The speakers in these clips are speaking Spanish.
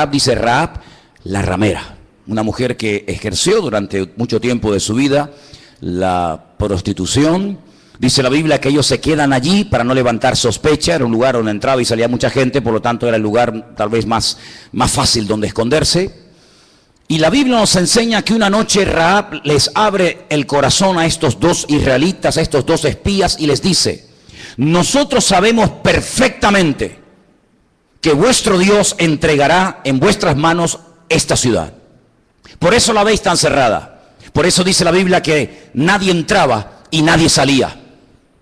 Rahab, dice Rahab, la ramera. Una mujer que ejerció durante mucho tiempo de su vida la prostitución. Dice la Biblia que ellos se quedan allí para no levantar sospecha. Era un lugar donde entraba y salía mucha gente, por lo tanto era el lugar tal vez más fácil donde esconderse. Y la Biblia nos enseña que una noche Rahab les abre el corazón a estos dos israelitas, a estos dos espías, y les dice: nosotros sabemos perfectamente que vuestro Dios entregará en vuestras manos esta ciudad. Por eso la veis tan cerrada. Por eso dice la Biblia que nadie entraba y nadie salía,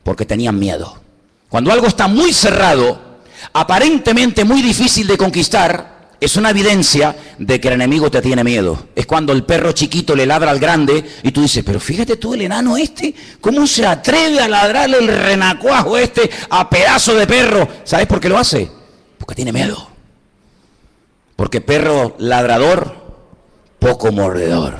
porque tenían miedo. Cuando algo está muy cerrado, aparentemente muy difícil de conquistar, es una evidencia de que el enemigo te tiene miedo. Es cuando el perro chiquito le ladra al grande y tú dices: pero fíjate tú, el enano este, ¿cómo se atreve a ladrarle el renacuajo este a pedazo de perro? ¿Sabes por qué lo hace? Porque tiene miedo. Porque perro ladrador, poco mordedor,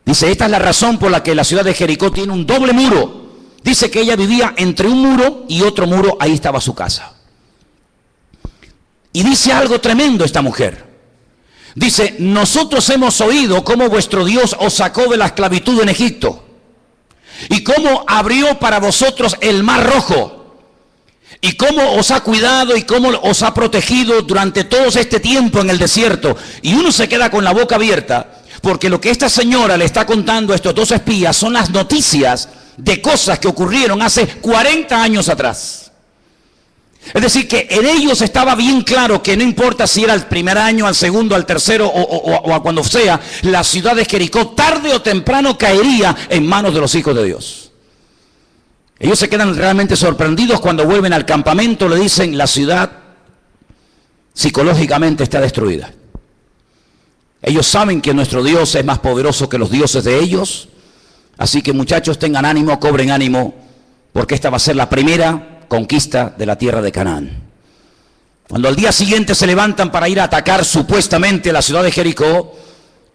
Dice, esta es la razón por la que la ciudad de Jericó tiene un doble muro. Dice que ella vivía entre un muro y otro muro, ahí estaba su casa. Y dice algo tremendo esta mujer. Dice: nosotros hemos oído cómo vuestro Dios os sacó de la esclavitud en Egipto, y cómo abrió para vosotros el mar rojo, y cómo os ha cuidado y cómo os ha protegido durante todo este tiempo en el desierto. Y uno se queda con la boca abierta, porque lo que esta señora le está contando a estos dos espías son las noticias de cosas que ocurrieron hace 40 años atrás. Es decir, que en ellos estaba bien claro que no importa si era el primer año, al segundo, al tercero o a cuando sea, la ciudad de Jericó tarde o temprano caería en manos de los hijos de Dios. Ellos se quedan realmente sorprendidos cuando vuelven al campamento. Le dicen: la ciudad psicológicamente está destruida. Ellos saben que nuestro Dios es más poderoso que los dioses de ellos. Así que, muchachos, tengan ánimo, cobren ánimo, porque esta va a ser la primera conquista de la tierra de Canaán. Cuando al día siguiente se levantan para ir a atacar supuestamente la ciudad de Jericó,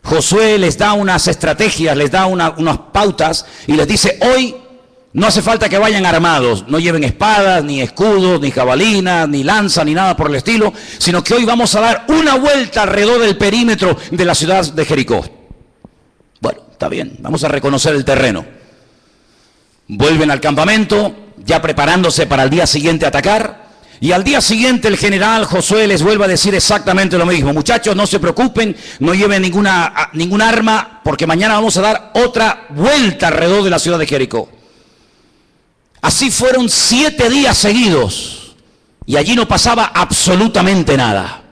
Josué les da unas estrategias, les da unas pautas y les dice: hoy no hace falta que vayan armados, no lleven espadas, ni escudos, ni jabalinas, ni lanza, ni nada por el estilo, sino que hoy vamos a dar una vuelta alrededor del perímetro de la ciudad de Jericó. Bueno, está bien, vamos a reconocer el terreno. Vuelven al campamento, ya preparándose para el día siguiente atacar, y al día siguiente el general Josué les vuelve a decir exactamente lo mismo: muchachos, no se preocupen, no lleven ninguna arma, porque mañana vamos a dar otra vuelta alrededor de la ciudad de Jericó. Así fueron 7 días seguidos, y allí no pasaba absolutamente nada.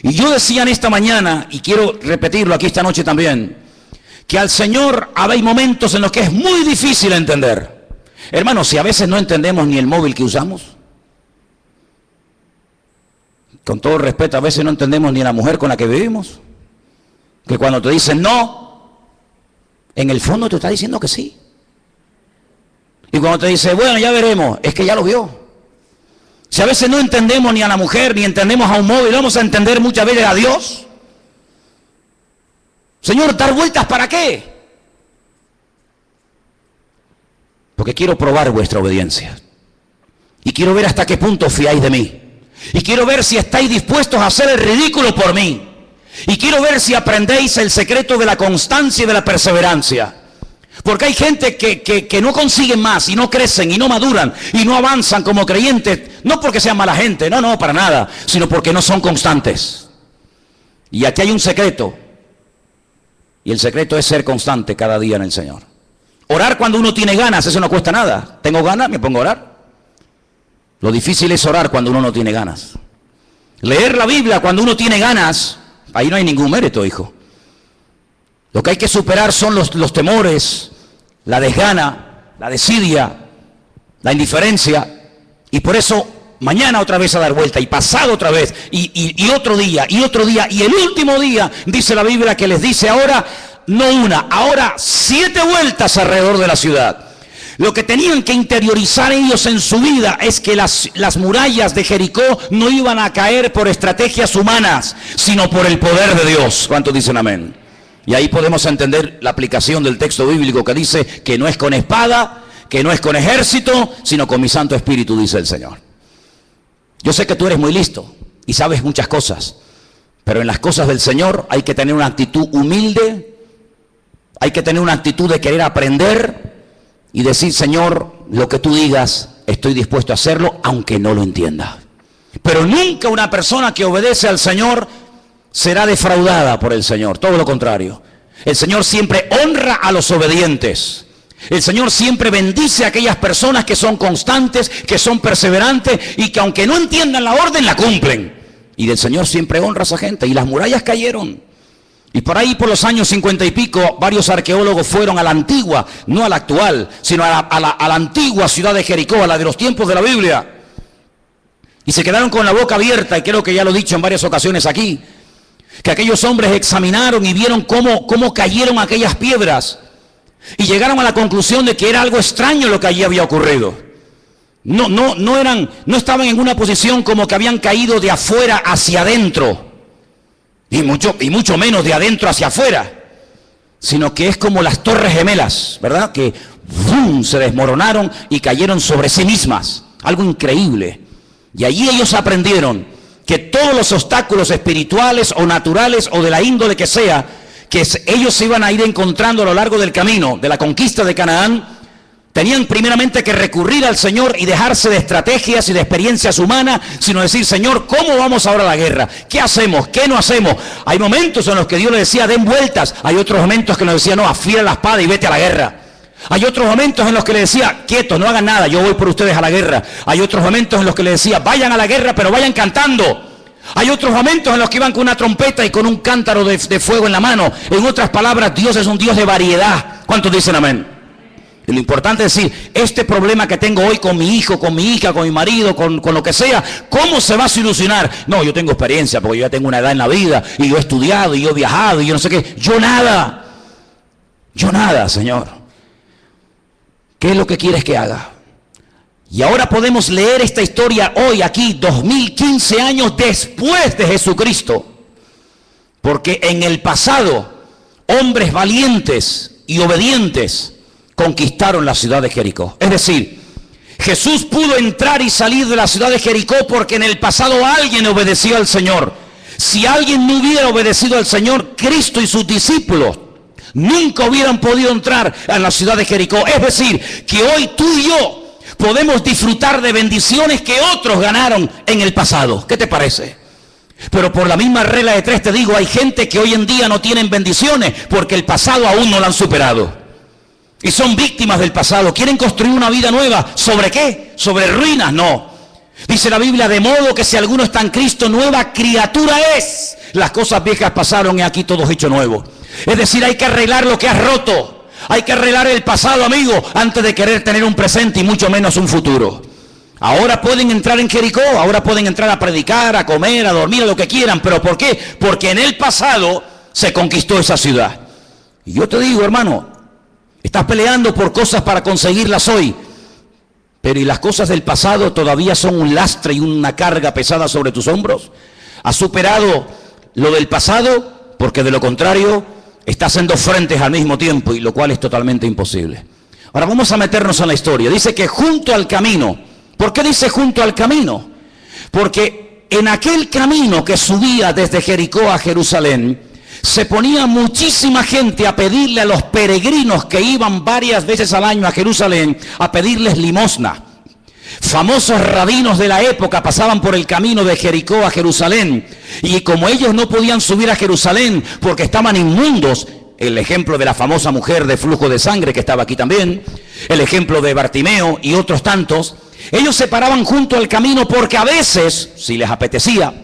Y yo decía en esta mañana, y quiero repetirlo aquí esta noche también, que al Señor hay momentos en los que es muy difícil entender. Hermanos, si a veces no entendemos ni el móvil que usamos, con todo respeto, a veces no entendemos ni a la mujer con la que vivimos, que cuando te dicen no, en el fondo te está diciendo que sí. Y cuando te dice: bueno, ya veremos, es que ya lo vio. Si a veces no entendemos ni a la mujer, ni entendemos a un móvil, vamos a entender muchas veces a Dios. Señor, ¿dar vueltas para qué? Porque quiero probar vuestra obediencia. Y quiero ver hasta qué punto fiáis de mí. Y quiero ver si estáis dispuestos a hacer el ridículo por mí. Y quiero ver si aprendéis el secreto de la constancia y de la perseverancia. Porque hay gente que no consiguen más y no crecen y no maduran y no avanzan como creyentes, no porque sean mala gente, no, para nada, sino porque no son constantes. Y aquí hay un secreto, y el secreto es ser constante cada día en el Señor. Orar cuando uno tiene ganas, eso no cuesta nada. Tengo ganas, me pongo a orar. Lo difícil es orar cuando uno no tiene ganas. Leer la Biblia cuando uno tiene ganas, ahí no hay ningún mérito, hijo. Lo que hay que superar son los temores, la desgana, la desidia, la indiferencia. Y por eso mañana otra vez a dar vuelta, y pasado otra vez, y otro día, y otro día, y el último día, dice la Biblia, que les dice ahora, no una, ahora 7 vueltas alrededor de la ciudad. Lo que tenían que interiorizar ellos en su vida es que las murallas de Jericó no iban a caer por estrategias humanas, sino por el poder de Dios. ¿Cuántos dicen amén? Y ahí podemos entender la aplicación del texto bíblico que dice que no es con espada, que no es con ejército, sino con mi Santo Espíritu, dice el Señor. Yo sé que tú eres muy listo y sabes muchas cosas, Pero en las cosas del Señor hay que tener una actitud humilde, hay que tener una actitud de querer aprender y decir, Señor, lo que tú digas, estoy dispuesto a hacerlo, aunque no lo entienda. Pero nunca una persona que obedece al Señor será defraudada por el Señor, todo lo contrario. El Señor siempre honra a los obedientes. El Señor siempre bendice a aquellas personas que son constantes, que son perseverantes y que aunque no entiendan la orden, la cumplen. Y el Señor siempre honra a esa gente. Y las murallas cayeron. Y por ahí, por los años 50 y pico, varios arqueólogos fueron a la antigua, no a la actual, sino a la antigua ciudad de Jericó, a la de los tiempos de la Biblia. Y se quedaron con la boca abierta, y creo que ya lo he dicho en varias ocasiones aquí, que aquellos hombres examinaron y vieron cómo cayeron aquellas piedras. Y llegaron a la conclusión de que era algo extraño lo que allí había ocurrido. No estaban en una posición como que habían caído de afuera hacia adentro. Y mucho menos de adentro hacia afuera. Sino que es como las torres gemelas, ¿verdad? Que ¡bum!, se desmoronaron y cayeron sobre sí mismas. Algo increíble. Y allí ellos aprendieron que todos los obstáculos espirituales o naturales o de la índole que sea, que ellos se iban a ir encontrando a lo largo del camino de la conquista de Canaán, tenían primeramente que recurrir al Señor y dejarse de estrategias y de experiencias humanas, sino decir, Señor, ¿cómo vamos ahora a la guerra? ¿Qué hacemos? ¿Qué no hacemos? Hay momentos en los que Dios le decía, den vueltas. Hay otros momentos que nos decía, no, afila la espada y vete a la guerra. Hay otros momentos en los que le decía, quietos, no hagan nada, yo voy por ustedes a la guerra. Hay otros momentos en los que le decía, vayan a la guerra, pero vayan cantando. Hay otros momentos en los que iban con una trompeta y con un cántaro de fuego en la mano. En otras palabras, Dios es un Dios de variedad. ¿Cuántos dicen amén? Y lo importante es decir, este problema que tengo hoy con mi hijo, con mi hija, con mi marido, con lo que sea, ¿cómo se va a solucionar? No, yo tengo experiencia porque yo ya tengo una edad en la vida y yo he estudiado y yo he viajado y yo no sé qué. Yo nada, Señor. ¿Qué es lo que quieres que haga? Y ahora podemos leer esta historia hoy aquí, 2015 años después de Jesucristo. Porque en el pasado, hombres valientes y obedientes conquistaron la ciudad de Jericó. Es decir, Jesús pudo entrar y salir de la ciudad de Jericó porque en el pasado alguien obedeció al Señor. Si alguien no hubiera obedecido al Señor, Cristo y sus discípulos nunca hubieran podido entrar a la ciudad de Jericó. Es decir, que hoy tú y yo podemos disfrutar de bendiciones que otros ganaron en el pasado. ¿Qué te parece? Pero por la misma regla de tres te digo, hay gente que hoy en día no tienen bendiciones porque el pasado aún no lo han superado. Y son víctimas del pasado. Quieren construir una vida nueva. ¿Sobre qué? ¿Sobre ruinas? No. Dice la Biblia, de modo que si alguno está en Cristo, nueva criatura es. Las cosas viejas pasaron y aquí todo es hecho nuevo. Es decir, hay que arreglar lo que has roto. Hay que arreglar el pasado, amigo, antes de querer tener un presente y mucho menos un futuro. Ahora pueden entrar en Jericó, ahora pueden entrar a predicar, a comer, a dormir, a lo que quieran. ¿Pero por qué? Porque en el pasado se conquistó esa ciudad. Y yo te digo, hermano, estás peleando por cosas para conseguirlas hoy. Pero ¿y las cosas del pasado todavía son un lastre y una carga pesada sobre tus hombros? ¿Has superado lo del pasado? Porque de lo contrario, estás haciendo frentes al mismo tiempo, y lo cual es totalmente imposible. Ahora vamos a meternos en la historia. Dice que junto al camino. ¿Por qué dice junto al camino? Porque en aquel camino que subía desde Jericó a Jerusalén, se ponía muchísima gente a pedirle a los peregrinos que iban varias veces al año a Jerusalén, a pedirles limosna. Famosos rabinos de la época pasaban por el camino de Jericó a Jerusalén, y como ellos no podían subir a Jerusalén porque estaban inmundos, el ejemplo de la famosa mujer de flujo de sangre que estaba aquí también, el ejemplo de Bartimeo y otros tantos, ellos se paraban junto al camino porque a veces, si les apetecía,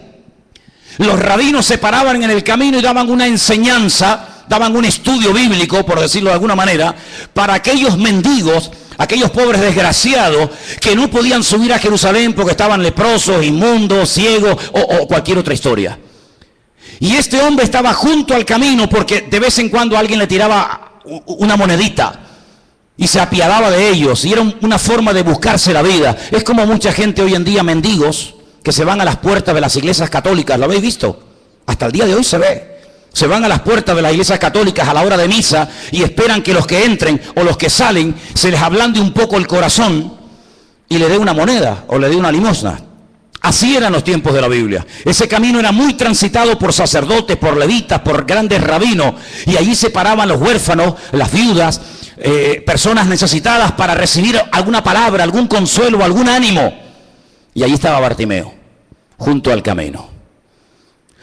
los rabinos se paraban en el camino y daban una enseñanza, daban un estudio bíblico, por decirlo de alguna manera, para aquellos mendigos, aquellos pobres desgraciados que no podían subir a Jerusalén porque estaban leprosos, inmundos, ciegos o cualquier otra historia. Y este hombre estaba junto al camino porque de vez en cuando alguien le tiraba una monedita y se apiadaba de ellos, y era una forma de buscarse la vida. Es como mucha gente hoy en día, mendigos, que se van a las puertas de las iglesias católicas. ¿Lo habéis visto? Hasta el día de hoy se ve. Se van a las puertas de las iglesias católicas a la hora de misa y esperan que los que entren o los que salen se les ablande un poco el corazón y le dé una moneda o le dé una limosna. Así eran los tiempos de la Biblia. Ese camino era muy transitado por sacerdotes, por levitas, por grandes rabinos. Y allí se paraban los huérfanos, las viudas, personas necesitadas para recibir alguna palabra, algún consuelo, algún ánimo. Y allí estaba Bartimeo, junto al camino.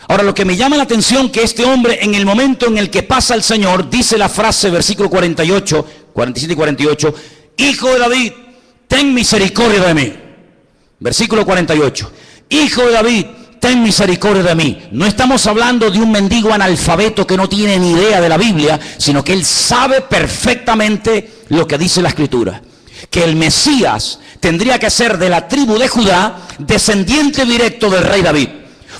Ahora, lo que me llama la atención que este hombre, en el momento en el que pasa el Señor, dice la frase, versículo 48, 47 y 48, Hijo de David, ten misericordia de mí. Versículo 48, Hijo de David, ten misericordia de mí. No estamos hablando de un mendigo analfabeto que no tiene ni idea de la Biblia, sino que él sabe perfectamente lo que dice la Escritura. Que el Mesías tendría que ser de la tribu de Judá, descendiente directo del rey David.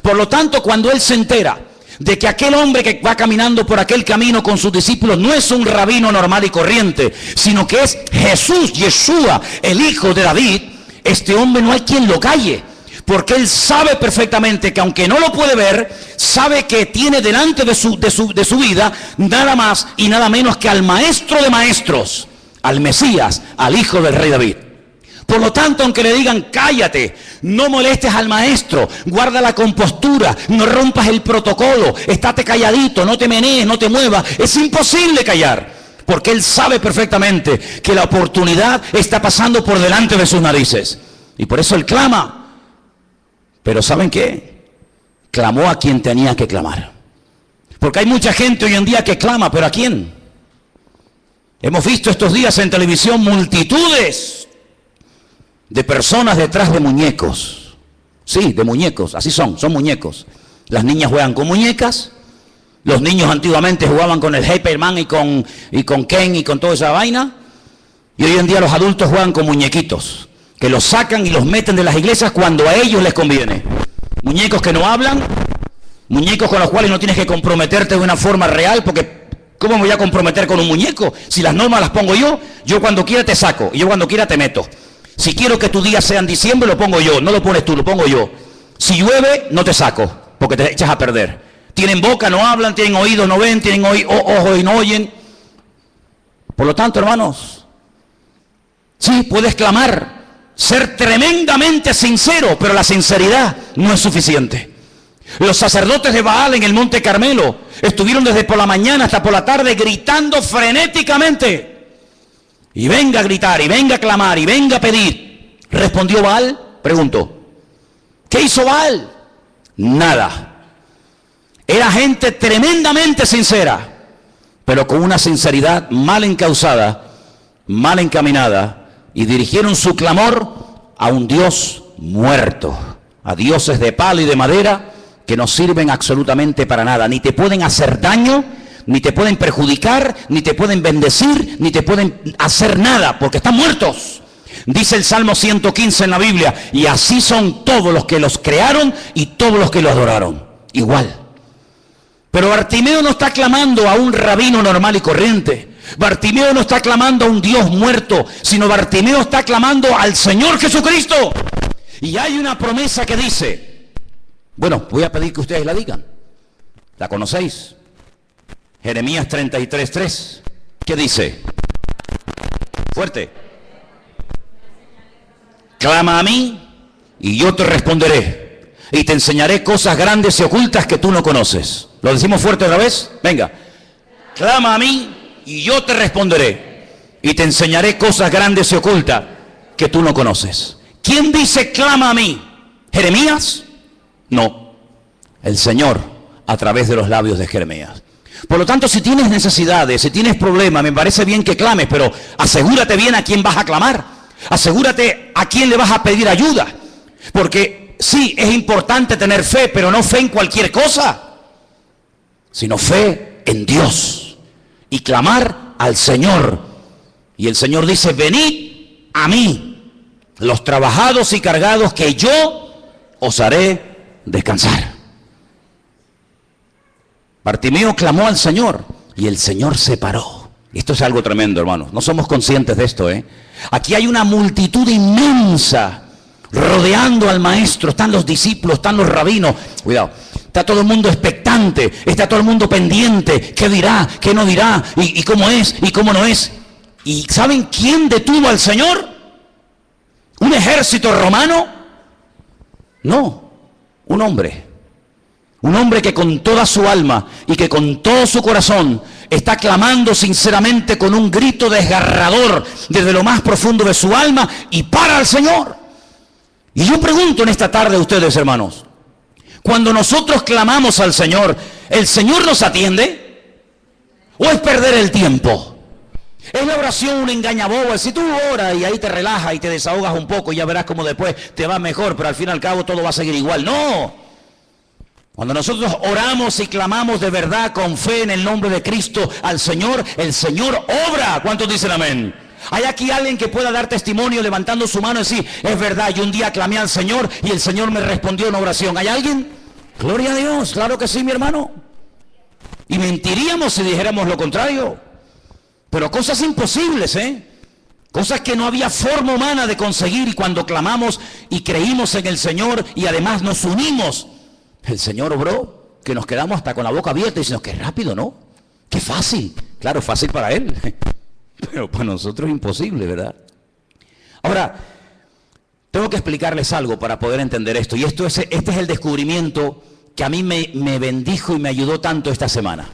Por lo tanto, cuando él se entera de que aquel hombre que va caminando por aquel camino con sus discípulos no es un rabino normal y corriente, sino que es Jesús, Yeshua, el hijo de David, este hombre no hay quien lo calle, porque él sabe perfectamente que aunque no lo puede ver, sabe que tiene delante de su vida nada más y nada menos que al maestro de maestros, al Mesías, al hijo del rey David. Por lo tanto, aunque le digan cállate, no molestes al maestro, guarda la compostura, no rompas el protocolo, estate calladito, no te menees, no te muevas, es imposible callar. Porque él sabe perfectamente que la oportunidad está pasando por delante de sus narices. Y por eso él clama. Pero ¿saben qué? Clamó a quien tenía que clamar. Porque hay mucha gente hoy en día que clama, ¿pero a quién? Hemos visto estos días en televisión multitudes de personas detrás de muñecos. Sí, de muñecos, así son muñecos. Las niñas juegan con muñecas. Los niños antiguamente jugaban con el Hyperman y con Ken y con toda esa vaina. Y hoy en día los adultos juegan con muñequitos, que los sacan y los meten de las iglesias cuando a ellos les conviene. Muñecos que no hablan, muñecos con los cuales no tienes que comprometerte de una forma real, porque ¿cómo me voy a comprometer con un muñeco? Si las normas las pongo yo cuando quiera te saco, y yo cuando quiera te meto. Si quiero que tus días sean diciembre, lo pongo yo, no lo pones tú, lo pongo yo. Si llueve, no te saco, porque te echas a perder. Tienen boca, no hablan, tienen oídos, no ven, tienen ojos y no oyen. Por lo tanto, hermanos, sí, puedes clamar, ser tremendamente sincero, pero la sinceridad no es suficiente. Los sacerdotes de Baal en el Monte Carmelo estuvieron desde por la mañana hasta por la tarde gritando frenéticamente. Y venga a gritar, y venga a clamar, y venga a pedir. ¿Respondió Baal? Preguntó. ¿Qué hizo Baal? Nada. Era gente tremendamente sincera, pero con una sinceridad mal encausada, mal encaminada, y dirigieron su clamor a un Dios muerto, a dioses de palo y de madera que no sirven absolutamente para nada, ni te pueden hacer daño, ni te pueden perjudicar, ni te pueden bendecir, ni te pueden hacer nada, porque están muertos. Dice el Salmo 115 en la Biblia, y así son todos los que los crearon y todos los que los adoraron, igual. Pero Bartimeo no está clamando a un rabino normal y corriente. Bartimeo no está clamando a un Dios muerto, sino Bartimeo está clamando al Señor Jesucristo. Y hay una promesa que dice, bueno, voy a pedir que ustedes la digan. ¿La conocéis? Jeremías 33:3. ¿Qué dice? Fuerte. Clama a mí y yo te responderé. Y te enseñaré cosas grandes y ocultas que tú no conoces. ¿Lo decimos fuerte otra vez? Venga. Clama a mí y yo te responderé. Y te enseñaré cosas grandes y ocultas que tú no conoces. ¿Quién dice clama a mí? ¿Jeremías? No. El Señor a través de los labios de Jeremías. Por lo tanto, si tienes necesidades, si tienes problemas, me parece bien que clames, pero asegúrate bien a quién vas a clamar. Asegúrate a quién le vas a pedir ayuda. Porque sí, es importante tener fe, pero no fe en cualquier cosa, sino fe en Dios y clamar al Señor. Y el Señor dice, venid a mí, los trabajados y cargados, que yo os haré descansar. Bartimeo clamó al Señor y el Señor se paró. Esto es algo tremendo, hermanos. No somos conscientes de esto, ¿eh? Aquí hay una multitud inmensa rodeando al maestro. Están los discípulos, están los rabinos. Cuidado. Está todo el mundo expectante, está todo el mundo pendiente. ¿Qué dirá? ¿Qué no dirá? ¿Y cómo es? ¿Y cómo no es? ¿Y saben quién detuvo al Señor? ¿Un ejército romano? No, un hombre. Un hombre que con toda su alma y que con todo su corazón está clamando sinceramente con un grito desgarrador desde lo más profundo de su alma y para al Señor. Y yo pregunto en esta tarde a ustedes, hermanos, cuando nosotros clamamos al Señor, ¿el Señor nos atiende? ¿O es perder el tiempo? ¿Es la oración un engañabobo? Si tú oras y ahí te relajas y te desahogas un poco y ya verás cómo después te va mejor, pero al fin y al cabo todo va a seguir igual. ¡No! Cuando nosotros oramos y clamamos de verdad con fe en el nombre de Cristo al Señor, el Señor obra. ¿Cuántos dicen amén? ¿Hay aquí alguien que pueda dar testimonio levantando su mano y decir, es verdad, yo un día clamé al Señor y el Señor me respondió en oración? ¿Hay alguien? Gloria a Dios, claro que sí, mi hermano. Y mentiríamos si dijéramos lo contrario. Pero cosas imposibles, cosas que no había forma humana de conseguir, y cuando clamamos y creímos en el Señor y además nos unimos, el Señor obró, que nos quedamos hasta con la boca abierta y diciendo, qué rápido, ¿no? Qué fácil. Claro, fácil para Él, pero para nosotros es imposible, ¿verdad? Ahora, tengo que explicarles algo para poder entender esto. Y este es el descubrimiento que a mí me bendijo y me ayudó tanto esta semana.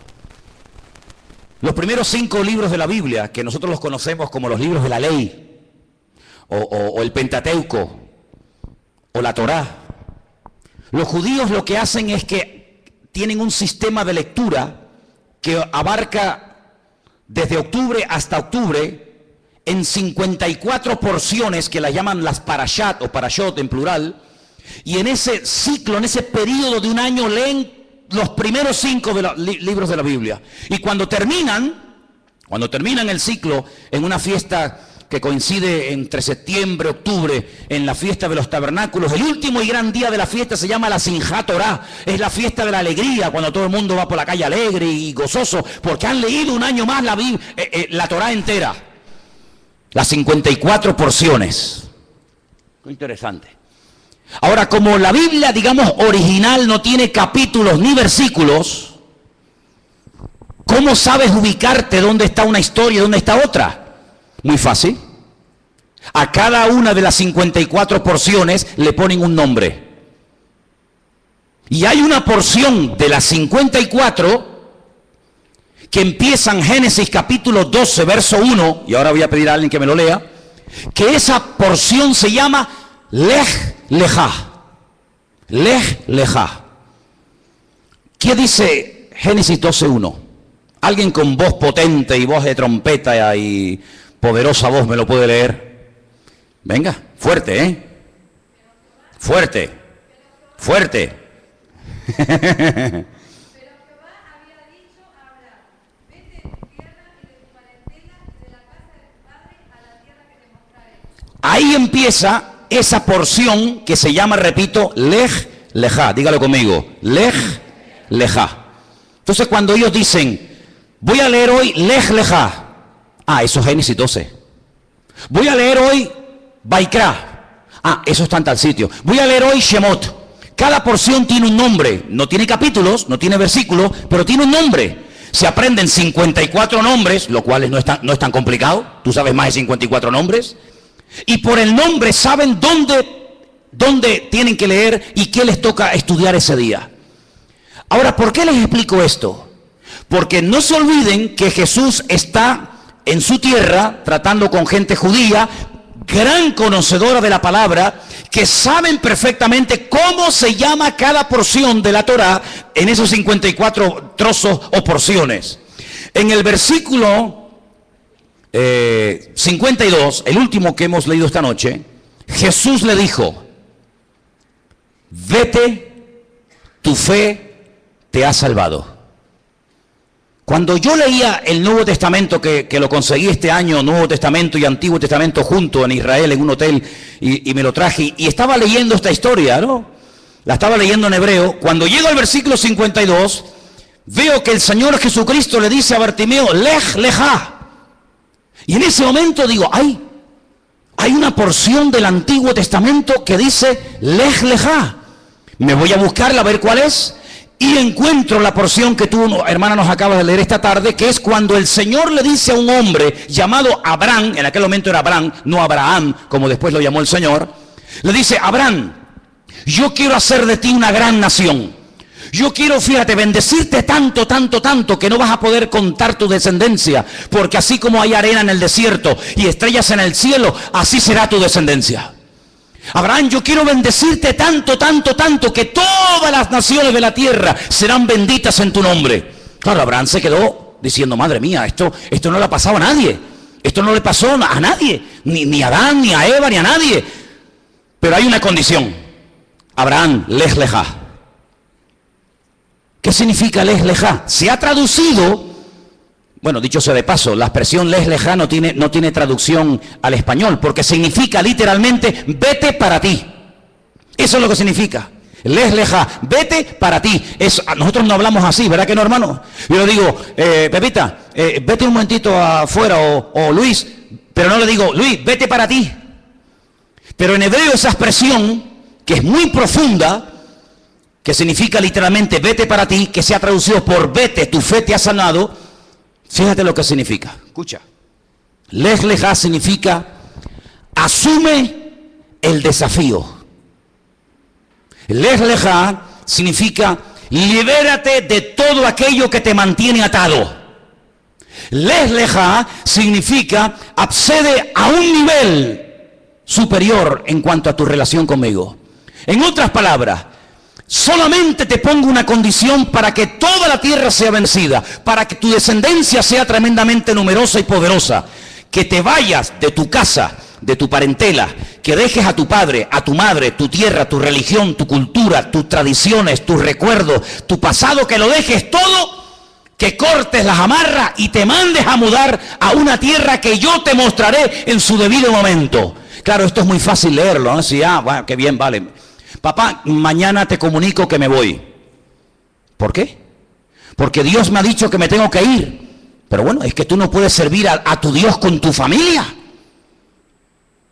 Los primeros 5 libros de la Biblia, que nosotros los conocemos como los libros de la ley, o el Pentateuco, o la Torá, los judíos lo que hacen es que tienen un sistema de lectura que abarca desde octubre hasta octubre en 54 porciones que las llaman las parashat o parashot en plural, y en ese ciclo, en ese periodo de un año leen los primeros 5 libros de la Biblia. Y cuando terminan el ciclo en una fiesta que coincide entre septiembre y octubre, en la fiesta de los tabernáculos, el último y gran día de la fiesta se llama la Simchat Torah, es la fiesta de la alegría, cuando todo el mundo va por la calle alegre y gozoso, porque han leído un año más la Torah entera, las 54 porciones. Qué interesante. Ahora, como la Biblia, digamos, original no tiene capítulos ni versículos, ¿cómo sabes ubicarte dónde está una historia y dónde está otra? Muy fácil. A cada una de las 54 porciones le ponen un nombre. Y hay una porción de las 54 que empieza en Génesis capítulo 12, verso 1, y ahora voy a pedir a alguien que me lo lea, que esa porción se llama Lech Lejá. Lech Lejá. ¿Qué dice Génesis 12:1? Alguien con voz potente y voz de trompeta y poderosa voz me lo puede leer. Venga, fuerte, fuerte, fuerte. Pero Jehová había dicho a Abraham, vete de tu tierra y de tu parentela y de la casa de tu padre a la tierra que te mostraré. Ahí empieza esa porción que se llama, repito, Lech Lejá. Dígalo conmigo, Lech Lejá. Entonces cuando ellos dicen, voy a leer hoy Lech Lejá, eso es Génesis 12. Voy a leer hoy Vaikra, eso está en tal sitio. Voy a leer hoy Shemot. Cada porción tiene un nombre, no tiene capítulos, no tiene versículos, pero tiene un nombre. Se aprenden 54 nombres, lo cual no es tan complicado. Tú sabes más de 54 nombres. Y por el nombre saben dónde tienen que leer y qué les toca estudiar ese día. Ahora, ¿por qué les explico esto? Porque no se olviden que Jesús está en su tierra tratando con gente judía, gran conocedora de la palabra, que saben perfectamente cómo se llama cada porción de la Torá en esos 54 trozos o porciones. En el versículo 52, el último que hemos leído esta noche, Jesús le dijo, vete, tu fe te ha salvado. Cuando yo leía el Nuevo Testamento, que lo conseguí este año, Nuevo Testamento y Antiguo Testamento junto en Israel, en un hotel, y me lo traje, y estaba leyendo esta historia, ¿no? La estaba leyendo en hebreo. Cuando llego al versículo 52, veo que el Señor Jesucristo le dice a Bartimeo, Lech Lejá. Y en ese momento digo, hay una porción del Antiguo Testamento que dice Lech Lejá. Me voy a buscarla a ver cuál es. Y encuentro la porción que tú, hermana, nos acabas de leer esta tarde, que es cuando el Señor le dice a un hombre llamado Abraham, en aquel momento era Abraham, no Abraham, como después lo llamó el Señor, le dice, Abraham, Yo quiero hacer de ti una gran nación. Yo quiero, fíjate, bendecirte tanto, tanto, tanto, que no vas a poder contar tu descendencia, porque así como hay arena en el desierto y estrellas en el cielo, así será tu descendencia. Abraham, yo quiero bendecirte tanto, tanto, tanto, que todas las naciones de la tierra serán benditas en tu nombre. Claro, Abraham se quedó diciendo, madre mía, esto no le ha pasado a nadie. Esto no le pasó a nadie, ni a Adán, ni a Eva, ni a nadie. Pero hay una condición. Abraham, lej lejá. ¿Qué significa lej lejá? Se ha traducido, bueno, dicho sea de paso, la expresión lej lejá no tiene traducción al español, porque significa literalmente vete para ti. Eso es lo que significa. Lej lejá, vete para ti. Nosotros no hablamos así, ¿verdad que no, hermano? Yo le digo, Pepita, vete un momentito afuera, o Luis, pero no le digo, Luis, vete para ti. Pero en hebreo esa expresión, que es muy profunda, que significa literalmente vete para ti, que se ha traducido por vete, tu fe te ha sanado. Fíjate lo que significa. Escucha. Lej lejá significa asume el desafío. Lej lejá significa libérate de todo aquello que te mantiene atado. Lej lejá significa accede a un nivel superior en cuanto a tu relación conmigo. En otras palabras, solamente te pongo una condición para que toda la tierra sea vencida, para que tu descendencia sea tremendamente numerosa y poderosa, que te vayas de tu casa, de tu parentela, que dejes a tu padre, a tu madre, tu tierra, tu religión, tu cultura, tus tradiciones, tus recuerdos, tu pasado, que lo dejes todo, que cortes las amarras y te mandes a mudar a una tierra que yo te mostraré en su debido momento. Claro, esto es muy fácil leerlo, ¿no? Sí, bueno, qué bien, vale. Papá, mañana te comunico que me voy. ¿Por qué? Porque Dios me ha dicho que me tengo que ir. Pero bueno, es que tú no puedes servir a tu Dios con tu familia.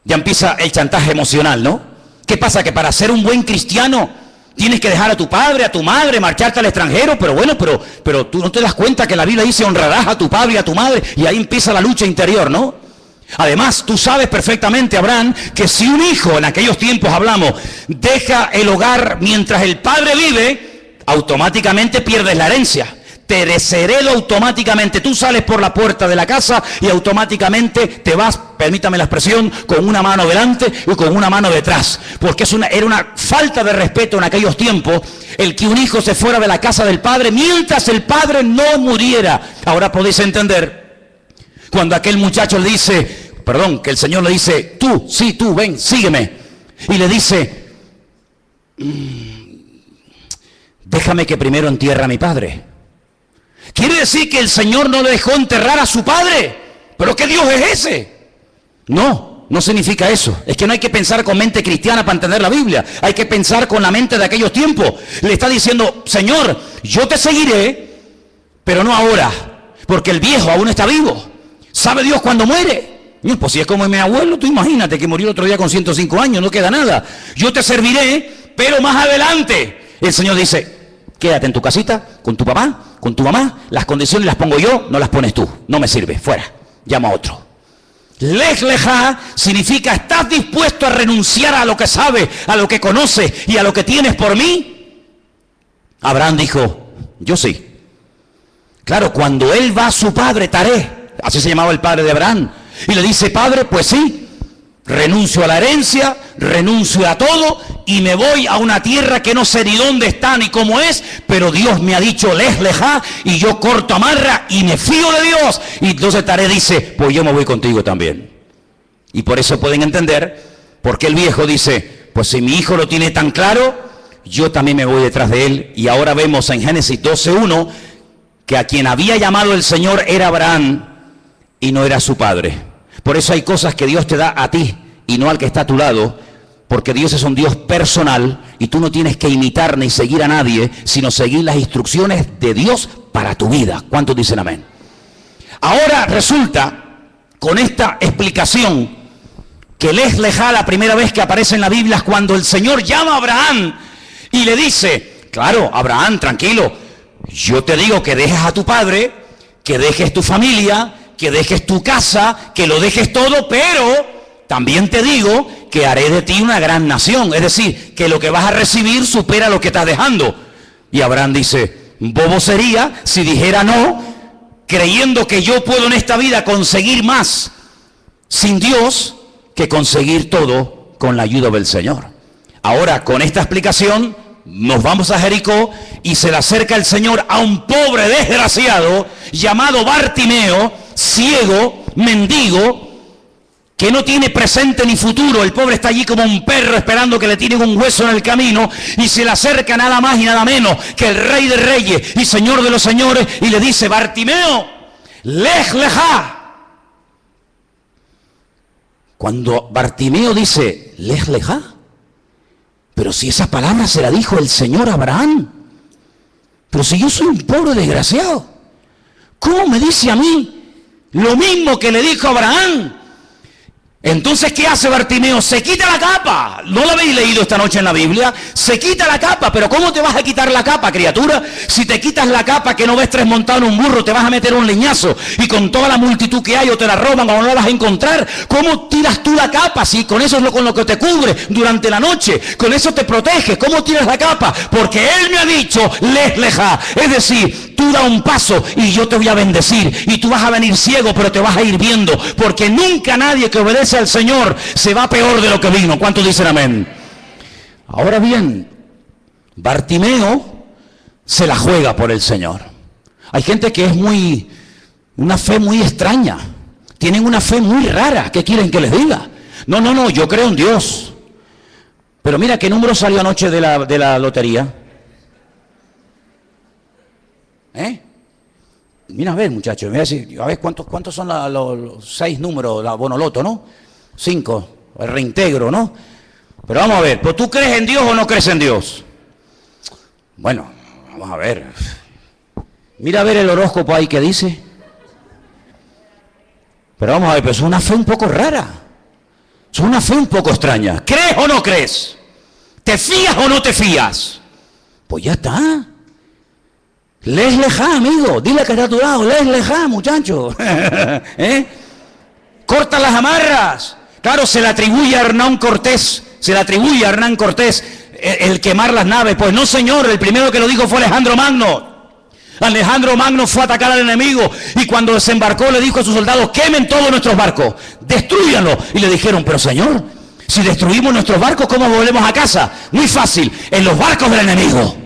Ya empieza el chantaje emocional, ¿no? ¿Qué pasa? Que para ser un buen cristiano tienes que dejar a tu padre, a tu madre, marcharte al extranjero. Pero bueno, pero tú no te das cuenta que la Biblia dice honrarás a tu padre y a tu madre. Y ahí empieza la lucha interior, ¿no? Además, tú sabes perfectamente, Abraham, que si un hijo, en aquellos tiempos hablamos, deja el hogar mientras el padre vive, automáticamente pierdes la herencia. Te desheredo automáticamente. Tú sales por la puerta de la casa y automáticamente te vas, permítame la expresión, con una mano delante y con una mano detrás. Porque era una falta de respeto en aquellos tiempos el que un hijo se fuera de la casa del padre mientras el padre no muriera. Ahora podéis entender. Cuando aquel muchacho le dice, que el Señor le dice, tú, ven, sígueme. Y le dice, déjame que primero entierre a mi padre. Quiere decir que el Señor no le dejó enterrar a su padre. ¿Pero qué Dios es ese? No significa eso. Es que no hay que pensar con mente cristiana para entender la Biblia. Hay que pensar con la mente de aquellos tiempos. Le está diciendo, Señor, yo te seguiré, pero no ahora, porque el viejo aún está vivo. ¿Sabe Dios cuándo muere? Pues si es como mi abuelo, tú imagínate que murió el otro día con 105 años, no queda nada. Yo te serviré, pero más adelante. El Señor dice, quédate en tu casita, con tu papá, con tu mamá, las condiciones las pongo yo, no las pones tú. No me sirve, fuera, llama a otro. Lej lejá significa, ¿estás dispuesto a renunciar a lo que sabes, a lo que conoces y a lo que tienes por mí? Abraham dijo, yo sí. Claro, cuando él va a su padre Taré, así se llamaba el padre de Abraham, y le dice, padre, pues sí, renuncio a la herencia, renuncio a todo y me voy a una tierra que no sé ni dónde está ni cómo es, pero Dios me ha dicho lej lejá y yo corto amarra y me fío de Dios. Y entonces Taré dice, pues yo me voy contigo también. Y por eso pueden entender por qué el viejo dice, pues si mi hijo lo tiene tan claro, yo también me voy detrás de él. Y ahora vemos en Génesis 12:1 que a quien había llamado el Señor era Abraham y no era su padre. Por eso hay cosas que Dios te da a ti y no al que está a tu lado, porque Dios es un Dios personal y tú no tienes que imitar ni seguir a nadie, sino seguir las instrucciones de Dios para tu vida. ¿Cuántos dicen amén? Ahora resulta, con esta explicación, que lej lejá, la primera vez que aparece en la Biblia es cuando el Señor llama a Abraham y le dice, claro, Abraham, tranquilo, yo te digo que dejes a tu padre, que dejes tu familia, que dejes tu casa, que lo dejes todo, pero también te digo que haré de ti una gran nación. Es decir, que lo que vas a recibir supera lo que estás dejando. Y Abraham dice, bobo sería si dijera no, creyendo que yo puedo en esta vida conseguir más sin Dios que conseguir todo con la ayuda del Señor. Ahora, con esta explicación, nos vamos a Jericó y se le acerca el Señor a un pobre desgraciado llamado Bartimeo, ciego, mendigo, que no tiene presente ni futuro. El pobre está allí como un perro esperando que le tiren un hueso en el camino, y se le acerca nada más y nada menos que el Rey de Reyes y Señor de los Señores, y le dice, Bartimeo, lej lejá. Cuando Bartimeo dice, lej lejá, pero si esa palabra se la dijo el Señor a Abraham, pero si yo soy un pobre desgraciado, ¿cómo me dice a mí lo mismo que le dijo a Abraham? Entonces, ¿qué hace Bartimeo? Se quita la capa. ¿No lo habéis leído esta noche en la Biblia? Se quita la capa. Pero ¿cómo te vas a quitar la capa, criatura? Si te quitas la capa, que no ves tres montados en un burro, te vas a meter un leñazo, y con toda la multitud que hay o te la roban o no la vas a encontrar. ¿Cómo tiras tú la capa? Si con eso es con lo que te cubre durante la noche, con eso te protege. ¿Cómo tiras la capa? Porque Él me ha dicho, lej lejá. Es decir, tú da un paso y yo te voy a bendecir, y tú vas a venir ciego, pero te vas a ir viendo, porque nunca nadie que obedece al Señor se va peor de lo que vino. ¿Cuántos dicen amén? Ahora bien, Bartimeo se la juega por el Señor. Hay gente que es una fe muy extraña, tienen una fe muy rara. ¿Qué quieren que les diga? No, yo creo en Dios. Pero mira, ¿qué número salió anoche de la lotería? Mira, a ver, muchachos, a ver cuántos son los 6 números, la Bonoloto, ¿no? 5, el reintegro, ¿no? Pero vamos a ver, ¿pues tú crees en Dios o no crees en Dios? Bueno, vamos a ver. Mira a ver el horóscopo ahí que dice. Pero vamos a ver, pues es una fe un poco rara. Es una fe un poco extraña. ¿Crees o no crees? ¿Te fías o no te fías? Pues ya está. Lej lejá, amigo. Dile que está a tu lado. Lej lejá, muchacho. Corta las amarras. Claro, se le atribuye a Hernán Cortés. El quemar las naves. Pues no, señor. El primero que lo dijo fue Alejandro Magno. Alejandro Magno fue a atacar al enemigo, y cuando desembarcó le dijo a sus soldados, quemen todos nuestros barcos, destrúyanlos. Y le dijeron, pero señor, si destruimos nuestros barcos, ¿cómo volvemos a casa? Muy fácil, en los barcos del enemigo.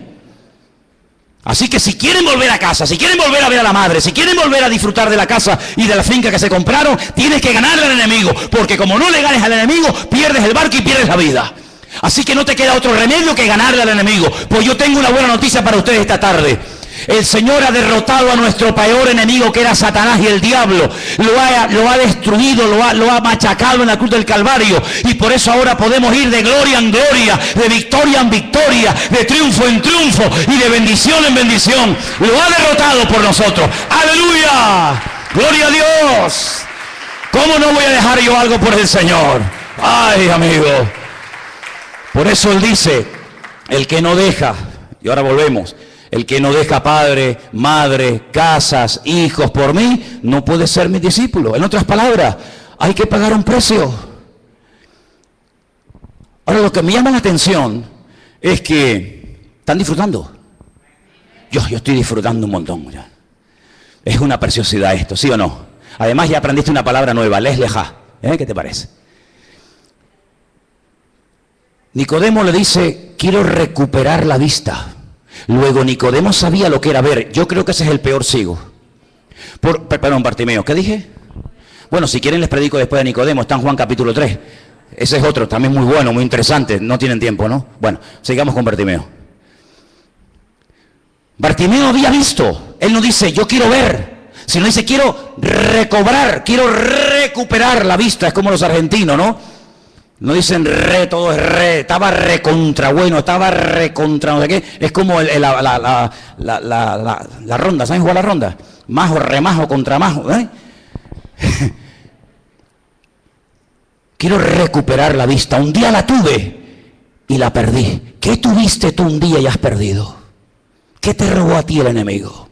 Así que si quieren volver a casa, si quieren volver a ver a la madre, si quieren volver a disfrutar de la casa y de la finca que se compraron, tienes que ganarle al enemigo, porque como no le ganes al enemigo, pierdes el barco y pierdes la vida. Así que no te queda otro remedio que ganarle al enemigo. Pues yo tengo una buena noticia para ustedes esta tarde. El Señor ha derrotado a nuestro peor enemigo, que era Satanás y el diablo. Lo ha destruido, lo ha machacado en la cruz del Calvario. Y por eso ahora podemos ir de gloria en gloria, de victoria en victoria, de triunfo en triunfo y de bendición en bendición. Lo ha derrotado por nosotros. ¡Aleluya! ¡Gloria a Dios! ¿Cómo no voy a dejar yo algo por el Señor? ¡Ay, amigo! Por eso Él dice, el que no deja, y ahora volvemos, el que no deja padre, madre, casas, hijos por mí, no puede ser mi discípulo. En otras palabras, hay que pagar un precio. Ahora, lo que me llama la atención es que están disfrutando. Yo estoy disfrutando un montón ya. Es una preciosidad esto, ¿sí o no? Además ya aprendiste una palabra nueva, lej lejá. ¿Qué te parece? Nicodemo le dice, quiero recuperar la vista. Luego Nicodemo sabía lo que era ver. Yo creo que ese es el peor ciego. Perdón, Bartimeo, ¿qué dije? Bueno, si quieren les predico después de Nicodemo, está en Juan capítulo 3. Ese es otro, también muy bueno, muy interesante. No tienen tiempo, ¿no? Bueno, sigamos con Bartimeo. Bartimeo había visto. Él no dice, yo quiero ver, sino dice, quiero recobrar, quiero recuperar la vista. Es como los argentinos, ¿no? No dicen re, todo es re, estaba recontra bueno, estaba recontra no sé qué. Es como la ronda, ¿saben jugar la ronda? Majo, remajo, contramajo, Quiero recuperar la vista. Un día la tuve y la perdí. ¿Qué tuviste tú un día y has perdido? ¿Qué te robó a ti el enemigo?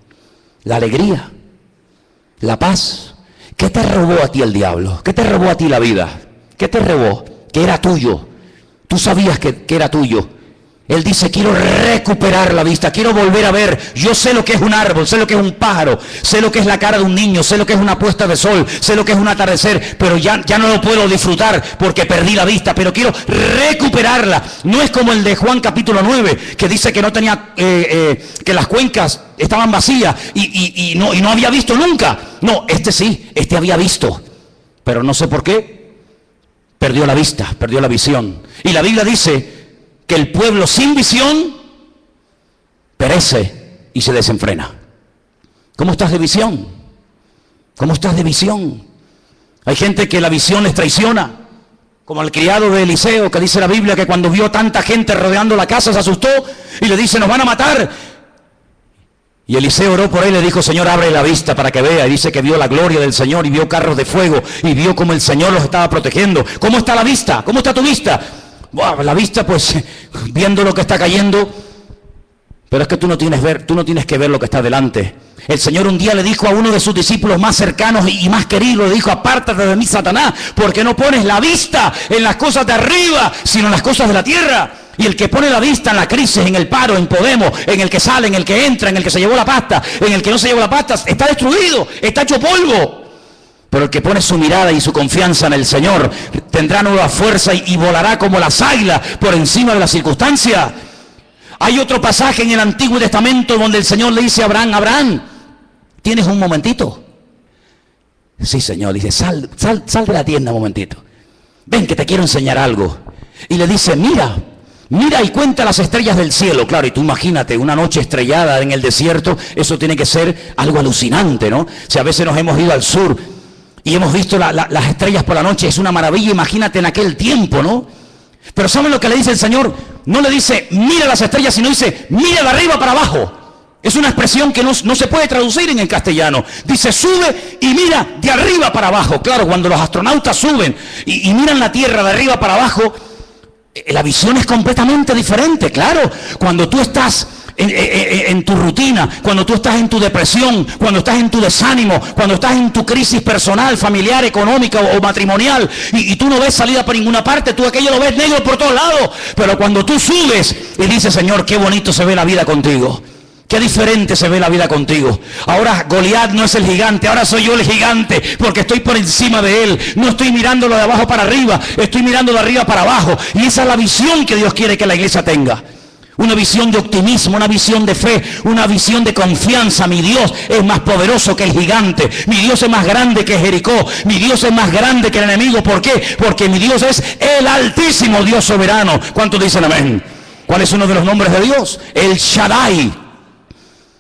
La alegría, la paz. ¿Qué te robó a ti el diablo? ¿Qué te robó a ti la vida? ¿Qué te robó? Que era tuyo. Tú sabías que era tuyo. Él dice, quiero recuperar la vista, quiero volver a ver. Yo sé lo que es un árbol, sé lo que es un pájaro, sé lo que es la cara de un niño, sé lo que es una puesta de sol, sé lo que es un atardecer, pero ya no lo puedo disfrutar porque perdí la vista, pero quiero recuperarla. No es como el de Juan capítulo 9, que dice que no tenía, que las cuencas estaban vacías y no había visto nunca. No, este sí, este había visto, pero no sé por qué, perdió la vista, perdió la visión. Y la Biblia dice que el pueblo sin visión perece y se desenfrena. ¿Cómo estás de visión? ¿Cómo estás de visión? Hay gente que la visión les traiciona, como el criado de Eliseo, que dice la Biblia que cuando vio tanta gente rodeando la casa se asustó y le dice, nos van a matar. Y Eliseo oró por él y le dijo, Señor, abre la vista para que vea. Y dice que vio la gloria del Señor y vio carros de fuego y vio como el Señor los estaba protegiendo. ¿Cómo está la vista? ¿Cómo está tu vista? Wow, la vista, pues, viendo lo que está cayendo, pero es que tú no tienes que ver lo que está delante. El Señor un día le dijo a uno de sus discípulos más cercanos y más queridos, le dijo, apártate de mí, Satanás, porque no pones la vista en las cosas de arriba, sino en las cosas de la tierra. Y el que pone la vista en la crisis, en el paro, en Podemos, en el que sale, en el que entra, en el que se llevó la pasta, en el que no se llevó la pasta, está destruido, está hecho polvo. Pero el que pone su mirada y su confianza en el Señor tendrá nueva fuerza y volará como las águilas por encima de las circunstancias. Hay otro pasaje en el Antiguo Testamento donde el Señor le dice a Abraham, Abraham, ¿tienes un momentito? Sí, Señor. Dice, sal de la tienda un momentito. Ven que te quiero enseñar algo. Y le dice, mira y cuenta las estrellas del cielo. Claro, y tú imagínate, una noche estrellada en el desierto, eso tiene que ser algo alucinante, ¿no? Si a veces nos hemos ido al sur y hemos visto las estrellas por la noche, es una maravilla, imagínate en aquel tiempo, ¿no? Pero ¿saben lo que le dice el Señor? No le dice, mira las estrellas, sino dice, mira de arriba para abajo. Es una expresión que no se puede traducir en el castellano. Dice, sube y mira de arriba para abajo. Claro, cuando los astronautas suben y miran la Tierra de arriba para abajo, la visión es completamente diferente, claro. Cuando tú estás en tu rutina, cuando tú estás en tu depresión, cuando estás en tu desánimo, cuando estás en tu crisis personal, familiar, económica o matrimonial, y tú no ves salida por ninguna parte, tú aquello lo ves negro por todos lados. Pero cuando tú subes y dices, Señor, qué bonito se ve la vida contigo, qué diferente se ve la vida contigo. Ahora Goliat no es el gigante, ahora soy yo el gigante, porque estoy por encima de él. No estoy mirándolo de abajo para arriba, estoy mirando de arriba para abajo. Y esa es la visión que Dios quiere que la iglesia tenga. Una visión de optimismo, una visión de fe, una visión de confianza. Mi Dios es más poderoso que el gigante. Mi Dios es más grande que Jericó. Mi Dios es más grande que el enemigo. ¿Por qué? Porque mi Dios es el altísimo Dios soberano. ¿Cuántos dicen amén? ¿Cuál es uno de los nombres de Dios? El Shaddai.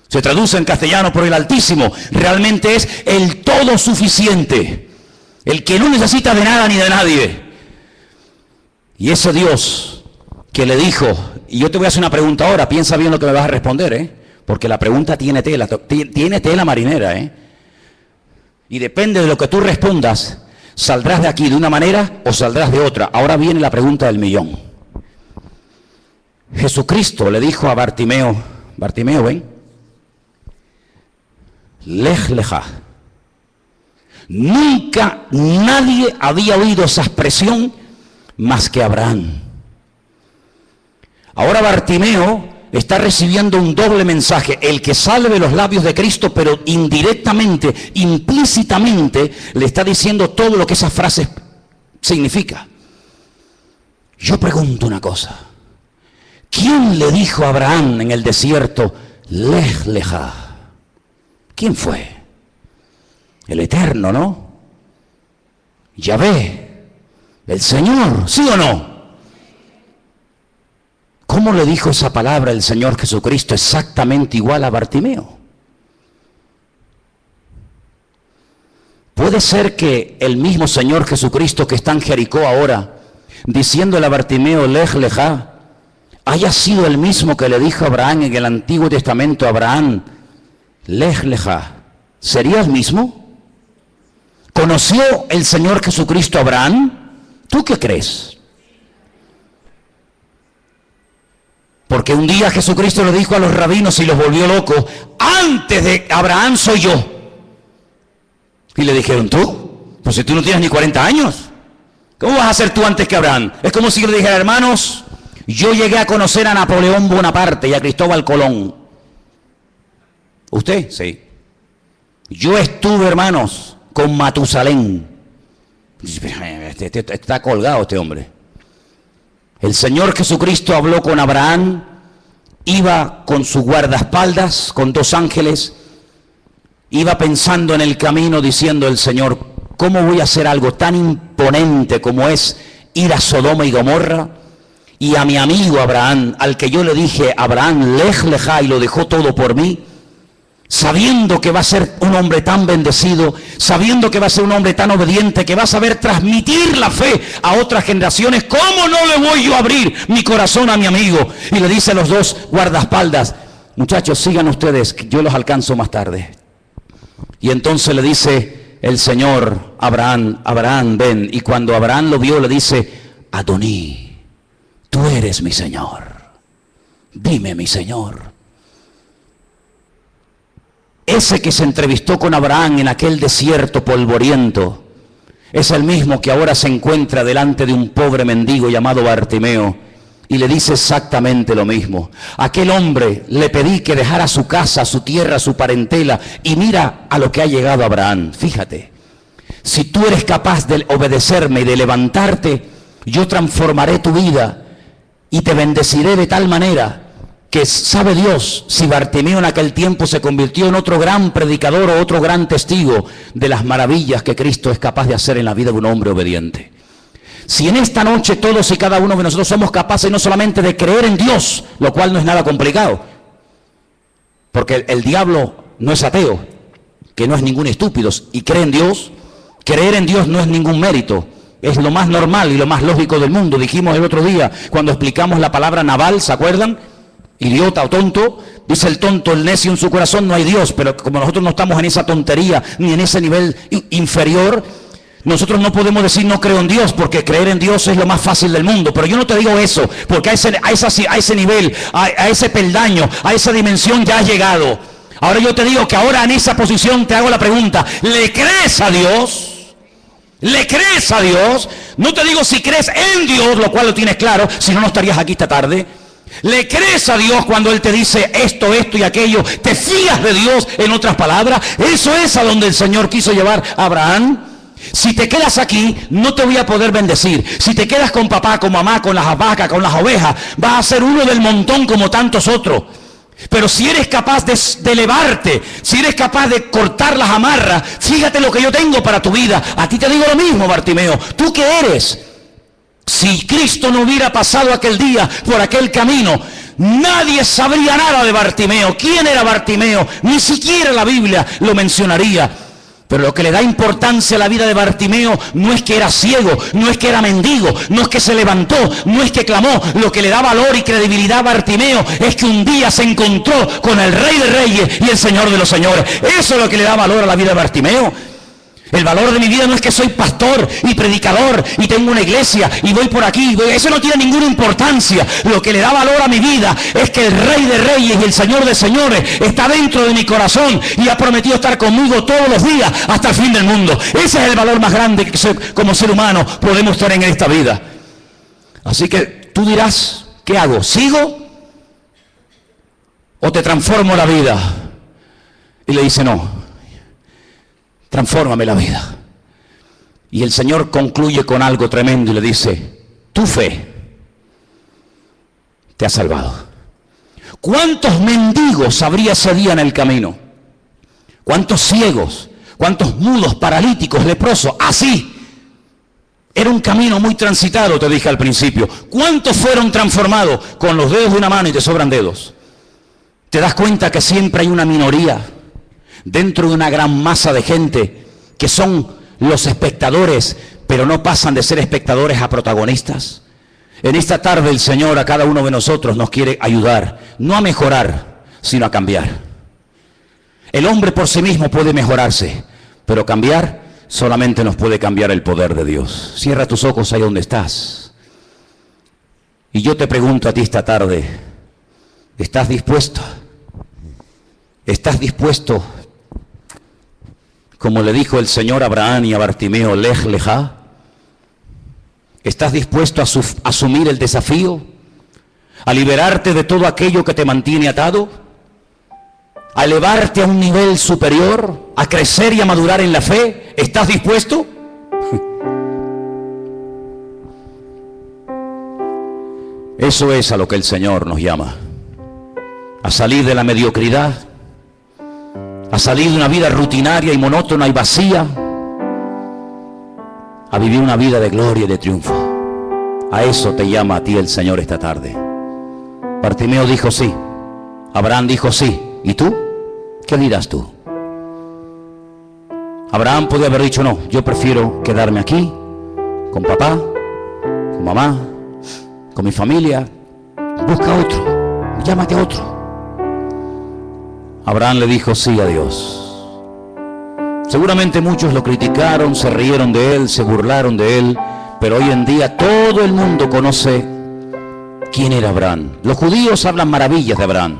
Se traduce en castellano por el Altísimo. Realmente es el todo suficiente. El que no necesita de nada ni de nadie. Y ese Dios que le dijo, y yo te voy a hacer una pregunta ahora, piensa bien lo que me vas a responder, porque la pregunta tiene tela marinera, y depende de lo que tú respondas, saldrás de aquí de una manera o saldrás de otra. Ahora viene la pregunta del millón. Jesucristo le dijo a Bartimeo, ven, lej lejá. Nunca nadie había oído esa expresión más que Abraham. Ahora Bartimeo está recibiendo un doble mensaje, el que sale de los labios de Cristo, pero indirectamente, implícitamente, le está diciendo todo lo que esa frase significa. Yo pregunto una cosa, ¿quién le dijo a Abraham en el desierto, lej lejá? ¿Quién fue? El Eterno, ¿no? Yahvé, el Señor, ¿sí o no? ¿Cómo le dijo esa palabra el Señor Jesucristo exactamente igual a Bartimeo? Puede ser que el mismo Señor Jesucristo que está en Jericó ahora, diciéndole a Bartimeo, lej lejá, haya sido el mismo que le dijo a Abraham en el Antiguo Testamento a Abraham, lej lejá. ¿Sería el mismo? ¿Conoció el Señor Jesucristo a Abraham? ¿Tú qué crees? Porque un día Jesucristo le dijo a los rabinos y los volvió locos, antes de Abraham soy yo. Y le dijeron, ¿tú? Pues si tú no tienes ni 40 años. ¿Cómo vas a ser tú antes que Abraham? Es como si yo le dijera, hermanos, yo llegué a conocer a Napoleón Bonaparte y a Cristóbal Colón. ¿Usted? Sí. Yo estuve, hermanos, con Matusalén. Está colgado este hombre. El Señor Jesucristo habló con Abraham, iba con su guardaespaldas, con 2 ángeles, iba pensando en el camino diciendo el Señor, ¿cómo voy a hacer algo tan imponente como es ir a Sodoma y Gomorra? Y a mi amigo Abraham, al que yo le dije, Abraham, lej lejá, y lo dejó todo por mí, sabiendo que va a ser un hombre tan bendecido, sabiendo que va a ser un hombre tan obediente, que va a saber transmitir la fe a otras generaciones, ¿cómo no le voy yo a abrir mi corazón a mi amigo? Y le dice a los 2 guardaespaldas, muchachos, sigan ustedes, que yo los alcanzo más tarde. Y entonces le dice el Señor a Abraham, Abraham, ven. Y cuando Abraham lo vio, le dice, Adoní, tú eres mi Señor. Dime, mi Señor. Ese que se entrevistó con Abraham en aquel desierto polvoriento es el mismo que ahora se encuentra delante de un pobre mendigo llamado Bartimeo y le dice exactamente lo mismo. Aquel hombre le pedí que dejara su casa, su tierra, su parentela, y mira a lo que ha llegado Abraham. Fíjate, si tú eres capaz de obedecerme y de levantarte, yo transformaré tu vida y te bendeciré de tal manera que sabe Dios si Bartimeo en aquel tiempo se convirtió en otro gran predicador o otro gran testigo de las maravillas que Cristo es capaz de hacer en la vida de un hombre obediente. Si en esta noche todos y cada uno de nosotros somos capaces no solamente de creer en Dios, lo cual no es nada complicado, porque el diablo no es ateo, que no es ningún estúpido, y cree en Dios. Creer en Dios no es ningún mérito, es lo más normal y lo más lógico del mundo. Dijimos el otro día cuando explicamos la palabra naval, ¿se acuerdan? Idiota o tonto, dice el tonto, el necio en su corazón, no hay Dios, pero como nosotros no estamos en esa tontería, ni en ese nivel inferior, nosotros no podemos decir no creo en Dios, porque creer en Dios es lo más fácil del mundo. Pero yo no te digo eso, porque a ese nivel, a ese peldaño, a esa dimensión ya has llegado. Ahora yo te digo que ahora en esa posición te hago la pregunta, ¿le crees a Dios? ¿Le crees a Dios? No te digo si crees en Dios, lo cual lo tienes claro, si no, no estarías aquí esta tarde. ¿Le crees a Dios cuando Él te dice esto, esto y aquello? ¿Te fías de Dios, en otras palabras? Eso es a donde el Señor quiso llevar a Abraham. Si te quedas aquí, no te voy a poder bendecir. Si te quedas con papá, con mamá, con las vacas, con las ovejas, vas a ser uno del montón como tantos otros. Pero si eres capaz de elevarte, si eres capaz de cortar las amarras, fíjate lo que yo tengo para tu vida. A ti te digo lo mismo, Bartimeo. ¿Tú qué eres? Si Cristo no hubiera pasado aquel día por aquel camino, nadie sabría nada de Bartimeo. ¿Quién era Bartimeo? Ni siquiera la Biblia lo mencionaría. Pero lo que le da importancia a la vida de Bartimeo no es que era ciego, no es que era mendigo, no es que se levantó, no es que clamó. Lo que le da valor y credibilidad a Bartimeo es que un día se encontró con el Rey de Reyes y el Señor de los Señores. Eso es lo que le da valor a la vida de Bartimeo. El valor de mi vida no es que soy pastor y predicador y tengo una iglesia y voy por aquí. Eso no tiene ninguna importancia. Lo que le da valor a mi vida es que el Rey de Reyes y el Señor de Señores está dentro de mi corazón y ha prometido estar conmigo todos los días hasta el fin del mundo. Ese es el valor más grande que como ser humano podemos tener en esta vida. Así que tú dirás, ¿qué hago? ¿Sigo o te transformo la vida? Y le dice, no. Transfórmame la vida. Y el Señor concluye con algo tremendo y le dice, tu fe te ha salvado. ¿Cuántos mendigos habría ese día en el camino? ¿Cuántos ciegos? ¿Cuántos mudos, paralíticos, leprosos? Así. Era un camino muy transitado, te dije al principio. ¿Cuántos fueron transformados? Con los dedos de una mano y te sobran dedos. ¿Te das cuenta que siempre hay una minoría dentro de una gran masa de gente que son los espectadores, pero no pasan de ser espectadores a protagonistas? En esta tarde el Señor a cada uno de nosotros nos quiere ayudar, no a mejorar, sino a cambiar. El hombre por sí mismo puede mejorarse, pero cambiar solamente nos puede cambiar el poder de Dios. Cierra tus ojos ahí donde estás. Y yo te pregunto a ti esta tarde, ¿estás dispuesto? ¿Estás dispuesto? Como le dijo el Señor a Abraham y a Bartimeo, lej lejá. ¿Estás dispuesto a asumir el desafío? ¿A liberarte de todo aquello que te mantiene atado? ¿A elevarte a un nivel superior? ¿A crecer y a madurar en la fe? ¿Estás dispuesto? Eso es a lo que el Señor nos llama. A salir de la mediocridad, a salir de una vida rutinaria y monótona y vacía, a vivir una vida de gloria y de triunfo. A eso te llama a ti el Señor esta tarde. Bartimeo dijo sí, Abraham dijo sí. ¿Y tú? ¿Qué dirás tú? Abraham podía haber dicho no, yo prefiero quedarme aquí, con papá, con mamá, con mi familia. Busca otro, llámate a otro. Abraham le dijo sí a Dios. Seguramente muchos lo criticaron, se rieron de él, se burlaron de él, pero hoy en día todo el mundo conoce quién era Abraham. Los judíos hablan maravillas de Abraham,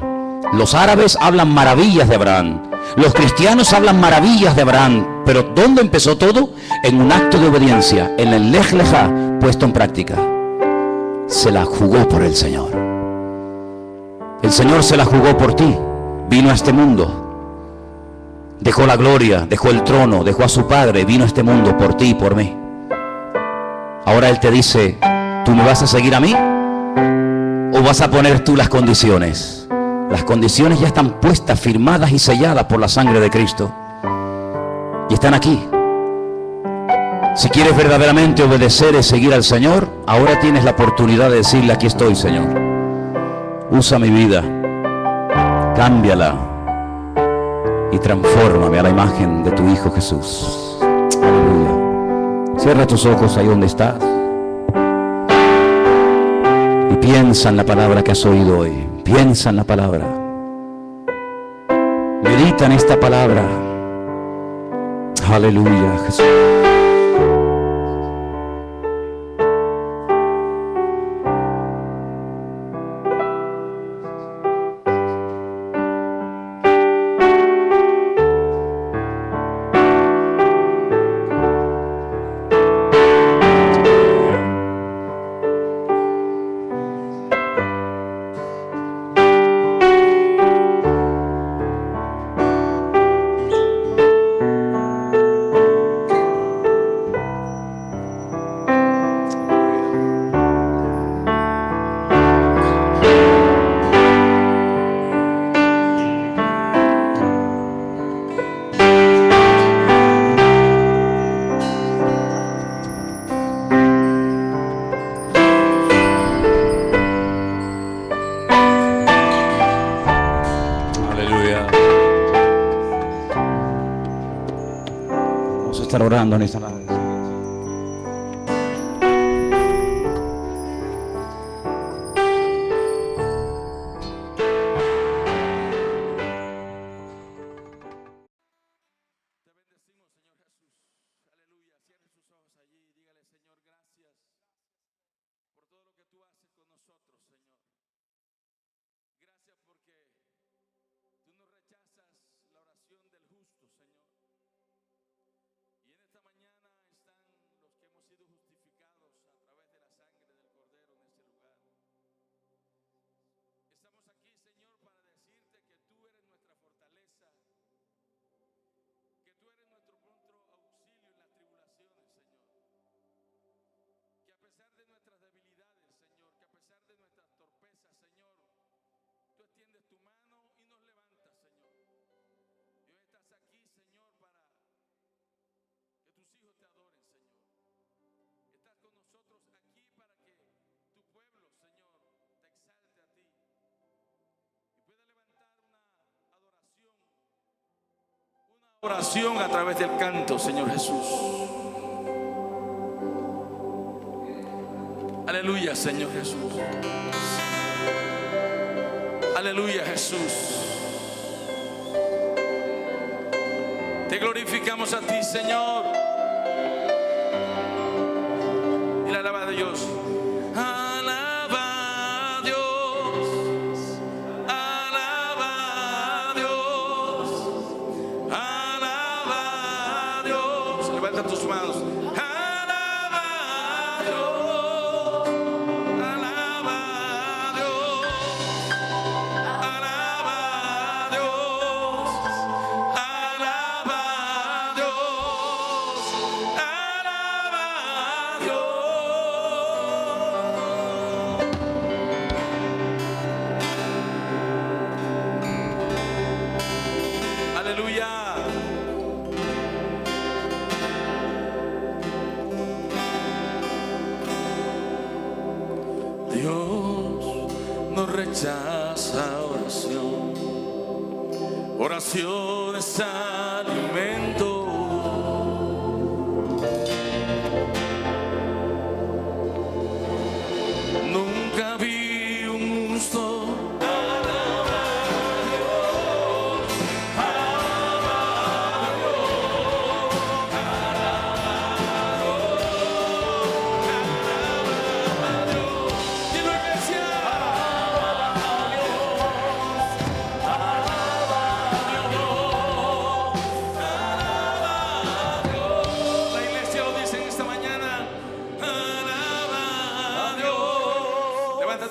los árabes hablan maravillas de Abraham, los cristianos hablan maravillas de Abraham, pero ¿dónde empezó todo? En un acto de obediencia, en el Lej Lejá puesto en práctica. Se la jugó por el Señor. El Señor se la jugó por ti. Vino a este mundo, dejó la gloria, dejó el trono, dejó a su Padre, vino a este mundo por ti y por mí. Ahora Él te dice, ¿tú me vas a seguir a mí? ¿O vas a poner tú las condiciones? Las condiciones ya están puestas, firmadas y selladas por la sangre de Cristo. Y están aquí. Si quieres verdaderamente obedecer y seguir al Señor, ahora tienes la oportunidad de decirle, aquí estoy, Señor. Usa mi vida. Cámbiala y transfórmame a la imagen de tu Hijo Jesús. Aleluya. Cierra tus ojos ahí donde estás y piensa en la palabra que has oído hoy. Piensa en la palabra. Medita en esta palabra. Aleluya, Jesús. Estar orando en esta tarde. Oración a través del canto, Señor Jesús. Aleluya, Señor Jesús. Aleluya, Jesús. Te glorificamos a ti, Señor. Y la alaba a Dios. Tus manos. Alaba a Dios. rechaza oración. Oración es alimento. Nunca vi un gusto.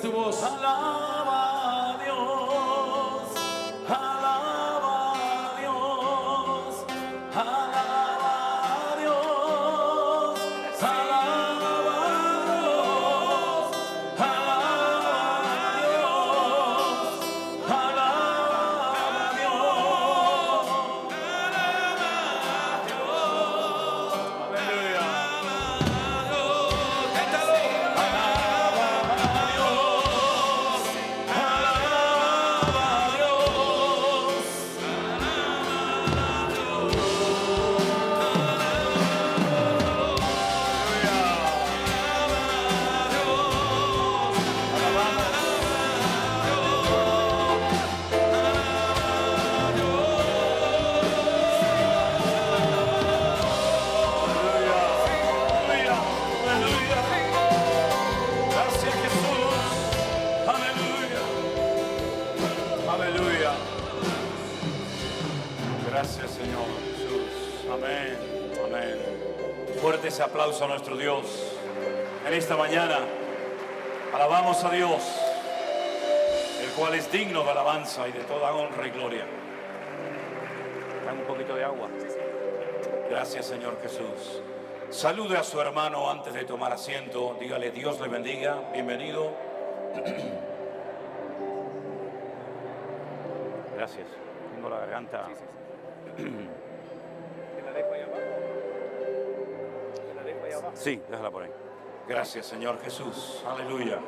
Tu voz. Alaba a Dios, alaba a Dios, alaba a Dios, alaba a Dios, alaba a Dios, alaba a Dios, aleluya. Aleluya. Gracias, Señor Jesús. Amén. Amén. Fuerte ese aplauso a nuestro Dios. En esta mañana alabamos a Dios, el cual es digno de alabanza y de toda honra y gloria. ¿Dan un poquito de agua? Gracias, Señor Jesús. Salude a su hermano antes de tomar asiento. Dígale, Dios le bendiga. Bienvenido. Gracias. Tengo la garganta. ¿Te la dejo ahí abajo? ¿Te la dejo ahí abajo? Sí, déjala por ahí. Gracias, Señor Jesús. Aleluya.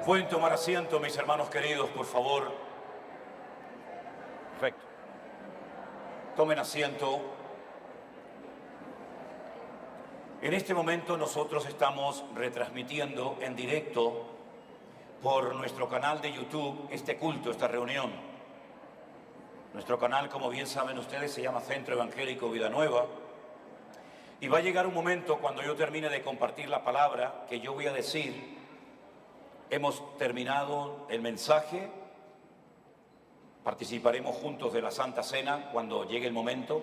Pueden tomar asiento, mis hermanos queridos, por favor. Perfecto. Tomen asiento. En este momento nosotros estamos retransmitiendo en directo por nuestro canal de YouTube este culto, esta reunión. Nuestro canal, como bien saben ustedes, se llama Centro Evangélico Vida Nueva. Y va a llegar un momento cuando yo termine de compartir la palabra que yo voy a decir. Hemos terminado el mensaje. Participaremos juntos de la Santa Cena cuando llegue el momento.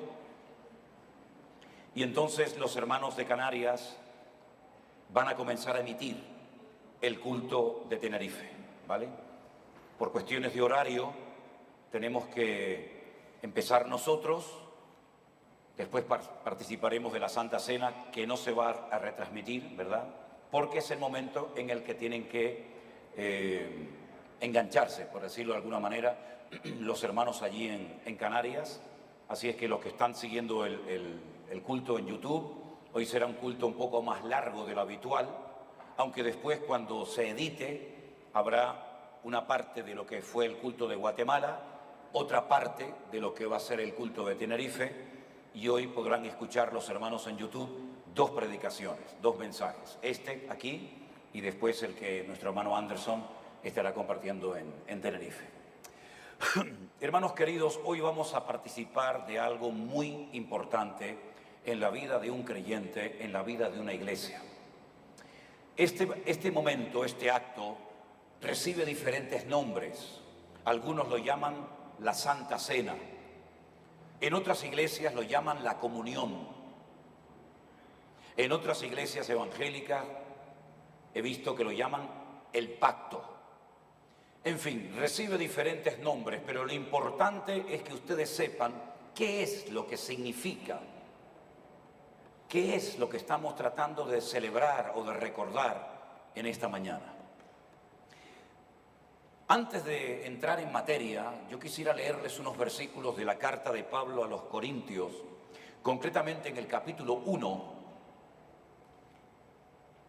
Y entonces los hermanos de Canarias van a comenzar a emitir el culto de Tenerife, ¿vale? Por cuestiones de horario tenemos que empezar nosotros, después participaremos de la Santa Cena, que no se va a retransmitir, ¿verdad? Porque es el momento en el que tienen que engancharse, por decirlo de alguna manera, los hermanos allí en Canarias. Así es que los que están siguiendo el culto en YouTube, hoy será un culto un poco más largo de lo habitual, aunque después cuando se edite habrá una parte de lo que fue el culto de Guatemala, otra parte de lo que va a ser el culto de Tenerife, y hoy podrán escuchar los hermanos en YouTube dos predicaciones, dos mensajes, este aquí y después el que nuestro hermano Anderson estará compartiendo en Tenerife. Hermanos queridos, hoy vamos a participar de algo muy importante en la vida de un creyente, en la vida de una iglesia. Este momento, este acto, recibe diferentes nombres. Algunos lo llaman la Santa Cena. En otras iglesias lo llaman la comunión. En otras iglesias evangélicas he visto que lo llaman el pacto. En fin, recibe diferentes nombres, pero lo importante es que ustedes sepan qué es lo que significa. ¿Qué es lo que estamos tratando de celebrar o de recordar en esta mañana? Antes de entrar en materia, yo quisiera leerles unos versículos de la carta de Pablo a los Corintios, concretamente en el capítulo 1,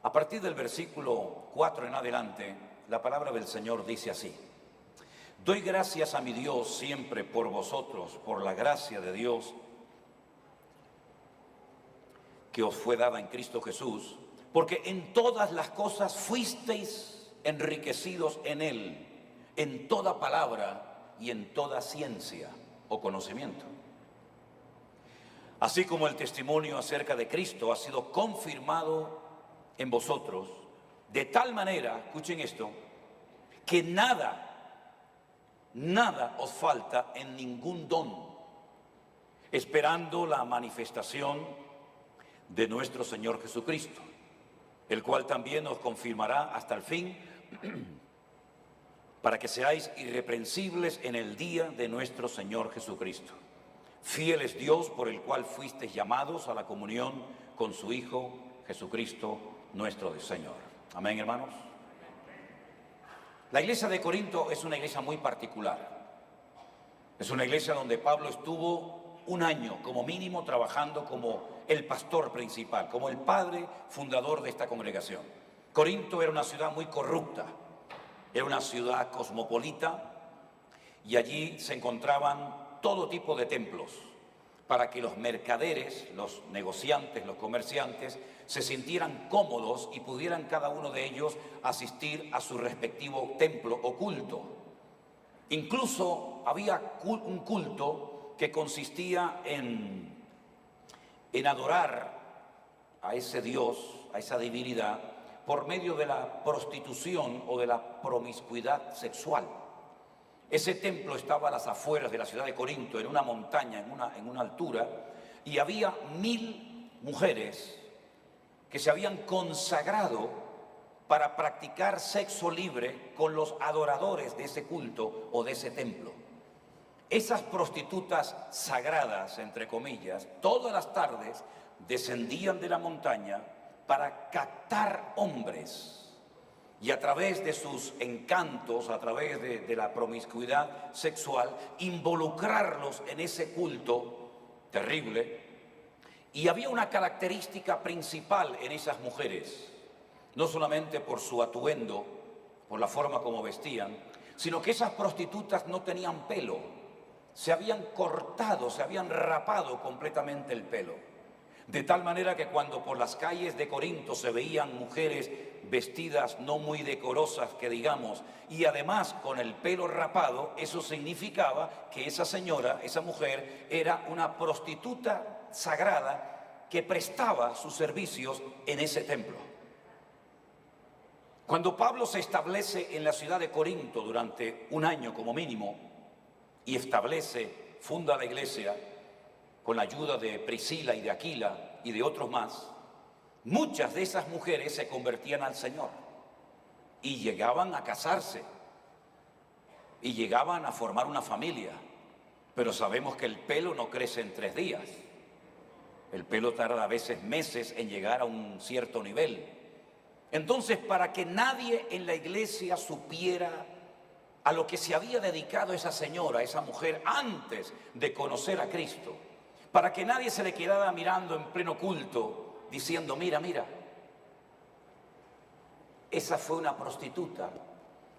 A partir del versículo 4 en adelante, la palabra del Señor dice así: doy gracias a mi Dios siempre por vosotros, por la gracia de Dios que os fue dada en Cristo Jesús, porque en todas las cosas fuisteis enriquecidos en Él, en toda palabra y en toda ciencia o conocimiento. Así como el testimonio acerca de Cristo ha sido confirmado en vosotros, de tal manera, escuchen esto, que nada os falta en ningún don, esperando la manifestación de nuestro Señor Jesucristo, el cual también os confirmará hasta el fin, para que seáis irreprensibles en el día de nuestro Señor Jesucristo. Fiel es Dios, por el cual fuisteis llamados a la comunión con su Hijo Jesucristo, nuestro Señor. Amén, hermanos. La iglesia de Corinto es una iglesia muy particular. Es una iglesia donde Pablo estuvo un año como mínimo trabajando como el pastor principal, como el padre fundador de esta congregación. Corinto era una ciudad muy corrupta, era una ciudad cosmopolita, y allí se encontraban todo tipo de templos para que los mercaderes, los negociantes, los comerciantes se sintieran cómodos y pudieran cada uno de ellos asistir a su respectivo templo o culto. Incluso había un culto que consistía en adorar a ese Dios, a esa divinidad, por medio de la prostitución o de la promiscuidad sexual. Ese templo estaba a las afueras de la ciudad de Corinto, en una montaña, en una altura, y había 1000 mujeres que se habían consagrado para practicar sexo libre con los adoradores de ese culto o de ese templo. Esas prostitutas sagradas, entre comillas, todas las tardes descendían de la montaña para captar hombres, y a través de sus encantos, a través de la promiscuidad sexual, involucrarlos en ese culto terrible. Y había una característica principal en esas mujeres, no solamente por su atuendo, por la forma como vestían, sino que esas prostitutas no tenían pelo, se habían cortado, se habían rapado completamente el pelo. De tal manera que cuando por las calles de Corinto se veían mujeres vestidas no muy decorosas, que digamos, y además con el pelo rapado, eso significaba que esa señora, esa mujer, era una prostituta sagrada que prestaba sus servicios en ese templo. Cuando Pablo se establece en la ciudad de Corinto durante un año como mínimo, y funda la iglesia, con la ayuda de Priscila y de Aquila y de otros más, muchas de esas mujeres se convertían al Señor y llegaban a casarse y llegaban a formar una familia. Pero sabemos que el pelo no crece en 3 días. El pelo tarda a veces meses en llegar a un cierto nivel. Entonces, para que nadie en la iglesia supiera a lo que se había dedicado esa señora, esa mujer, antes de conocer a Cristo, para que nadie se le quedara mirando en pleno culto, diciendo, mira, mira, esa fue una prostituta.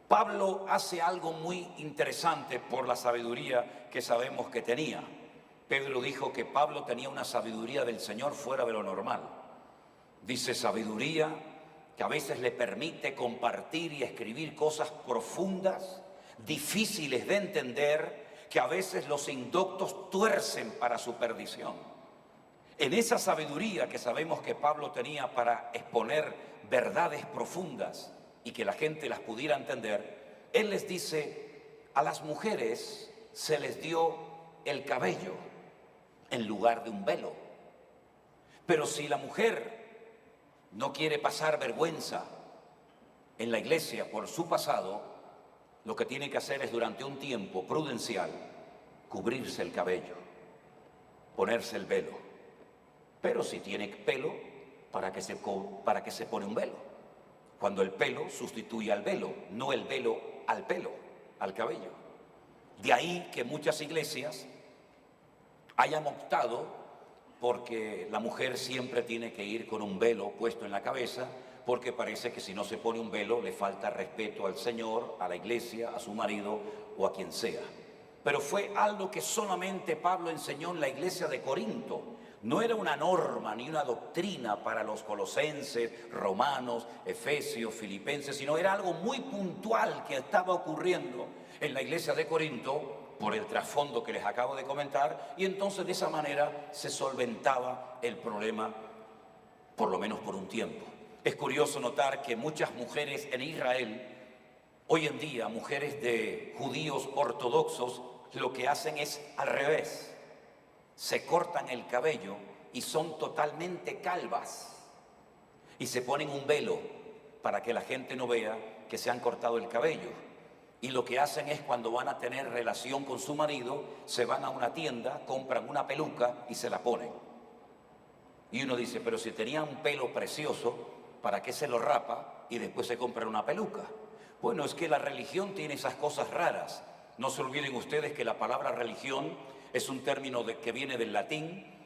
Pablo hace algo muy interesante por la sabiduría que sabemos que tenía. Pedro dijo que Pablo tenía una sabiduría del Señor fuera de lo normal. Dice sabiduría que a veces le permite compartir y escribir cosas profundas, difíciles de entender, que a veces los indoctos tuercen para su perdición. En esa sabiduría que sabemos que Pablo tenía para exponer verdades profundas y que la gente las pudiera entender, él les dice, a las mujeres se les dio el cabello en lugar de un velo. Pero si la mujer no quiere pasar vergüenza en la iglesia por su pasado, lo que tiene que hacer es durante un tiempo prudencial cubrirse el cabello, ponerse el velo. Pero si tiene pelo, ¿para qué se pone un velo? Cuando el pelo sustituye al velo, no el velo al pelo, al cabello. De ahí que muchas iglesias hayan optado porque la mujer siempre tiene que ir con un velo puesto en la cabeza, porque parece que si no se pone un velo le falta respeto al Señor, a la iglesia, a su marido o a quien sea. Pero fue algo que solamente Pablo enseñó en la iglesia de Corinto. No era una norma ni una doctrina para los colosenses, romanos, efesios, filipenses, sino era algo muy puntual que estaba ocurriendo en la iglesia de Corinto por el trasfondo que les acabo de comentar, y entonces de esa manera se solventaba el problema, por lo menos por un tiempo. Es curioso notar que muchas mujeres en Israel, hoy en día, mujeres de judíos ortodoxos, lo que hacen es al revés. Se cortan el cabello y son totalmente calvas. Y se ponen un velo para que la gente no vea que se han cortado el cabello. Y lo que hacen es cuando van a tener relación con su marido, se van a una tienda, compran una peluca y se la ponen. Y uno dice, pero si tenía un pelo precioso, ¿para qué se lo rapa y después se compra una peluca? Bueno, es que la religión tiene esas cosas raras. No se olviden ustedes que la palabra religión es un término que viene del latín,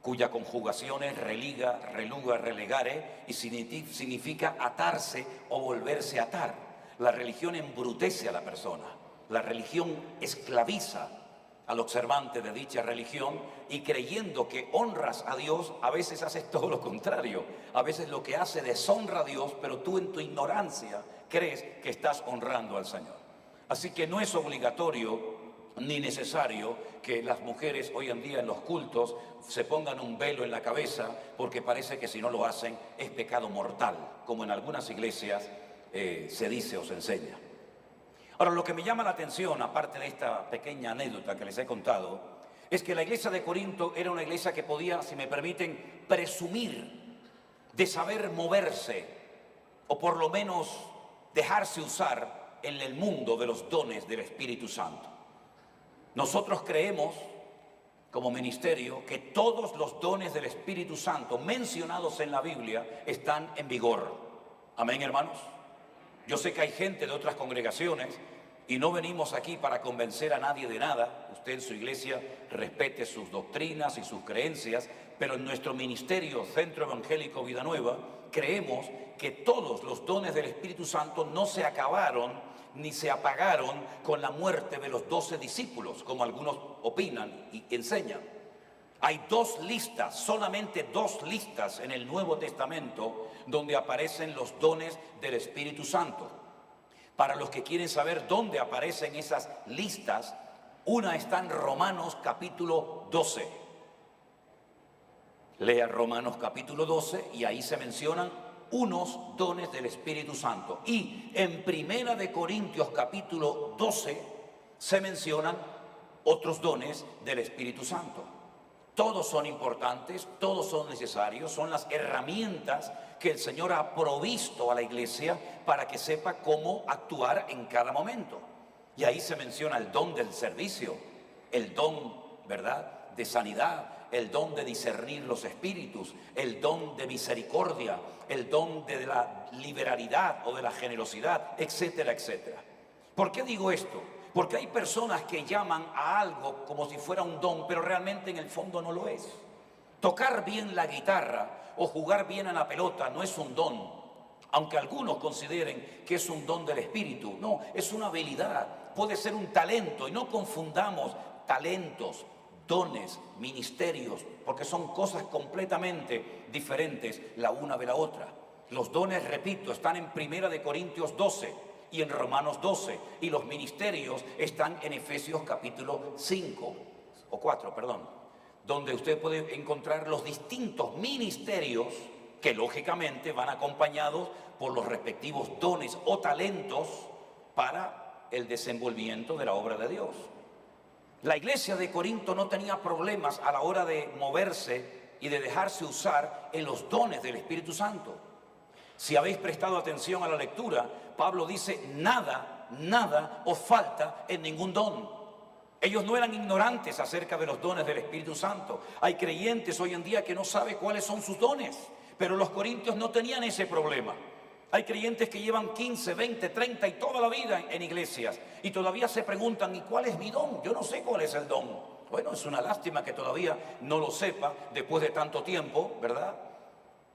cuya conjugación es religa, reluga, relegare, y significa atarse o volverse a atar. La religión embrutece a la persona, la religión esclaviza al observante de dicha religión, y creyendo que honras a Dios, a veces haces todo lo contrario. A veces lo que hace deshonra a Dios, pero tú en tu ignorancia crees que estás honrando al Señor. Así que no es obligatorio ni necesario que las mujeres hoy en día en los cultos se pongan un velo en la cabeza, porque parece que si no lo hacen es pecado mortal, como en algunas iglesias se dice o se enseña. Ahora, lo que me llama la atención, aparte de esta pequeña anécdota que les he contado, es que la iglesia de Corinto era una iglesia que podía, si me permiten, presumir de saber moverse, o por lo menos dejarse usar en el mundo de los dones del Espíritu Santo. Nosotros creemos, como ministerio, que todos los dones del Espíritu Santo mencionados en la Biblia están en vigor. Amén, hermanos. Yo sé que hay gente de otras congregaciones y no venimos aquí para convencer a nadie de nada. Usted en su iglesia respete sus doctrinas y sus creencias, pero en nuestro ministerio Centro Evangélico Vida Nueva creemos que todos los dones del Espíritu Santo no se acabaron ni se apagaron con la muerte de los 12 discípulos, como algunos opinan y enseñan. Hay dos listas, solamente dos listas en el Nuevo Testamento donde aparecen los dones del Espíritu Santo. Para los que quieren saber dónde aparecen esas listas, una está en Romanos capítulo 12. Lea Romanos capítulo 12 y ahí se mencionan unos dones del Espíritu Santo. Y en Primera de Corintios capítulo 12 se mencionan otros dones del Espíritu Santo. Todos son importantes, todos son necesarios, son las herramientas que el Señor ha provisto a la iglesia para que sepa cómo actuar en cada momento. Y ahí se menciona el don del servicio, el don, ¿verdad?, de sanidad, el don de discernir los espíritus, el don de misericordia, el don de la liberalidad o de la generosidad, etcétera, etcétera. ¿Por qué digo esto? Porque hay personas que llaman a algo como si fuera un don, pero realmente en el fondo no lo es. Tocar bien la guitarra o jugar bien a la pelota no es un don, aunque algunos consideren que es un don del Espíritu. No, es una habilidad, puede ser un talento, y no confundamos talentos, dones, ministerios, porque son cosas completamente diferentes la una de la otra. Los dones, repito, están en Primera de Corintios 12 y en Romanos 12, y los ministerios están en Efesios capítulo 5, o 4, perdón, donde usted puede encontrar los distintos ministerios que lógicamente van acompañados por los respectivos dones o talentos para el desenvolvimiento de la obra de Dios. La iglesia de Corinto no tenía problemas a la hora de moverse y de dejarse usar en los dones del Espíritu Santo. Si habéis prestado atención a la lectura, Pablo dice, nada os falta en ningún don. Ellos no eran ignorantes acerca de los dones del Espíritu Santo. Hay creyentes hoy en día que no saben cuáles son sus dones, pero los corintios no tenían ese problema. Hay creyentes que llevan 15, 20, 30 y toda la vida en iglesias y todavía se preguntan, ¿y cuál es mi don? Yo no sé cuál es el don. Bueno, es una lástima que todavía no lo sepa después de tanto tiempo, ¿verdad?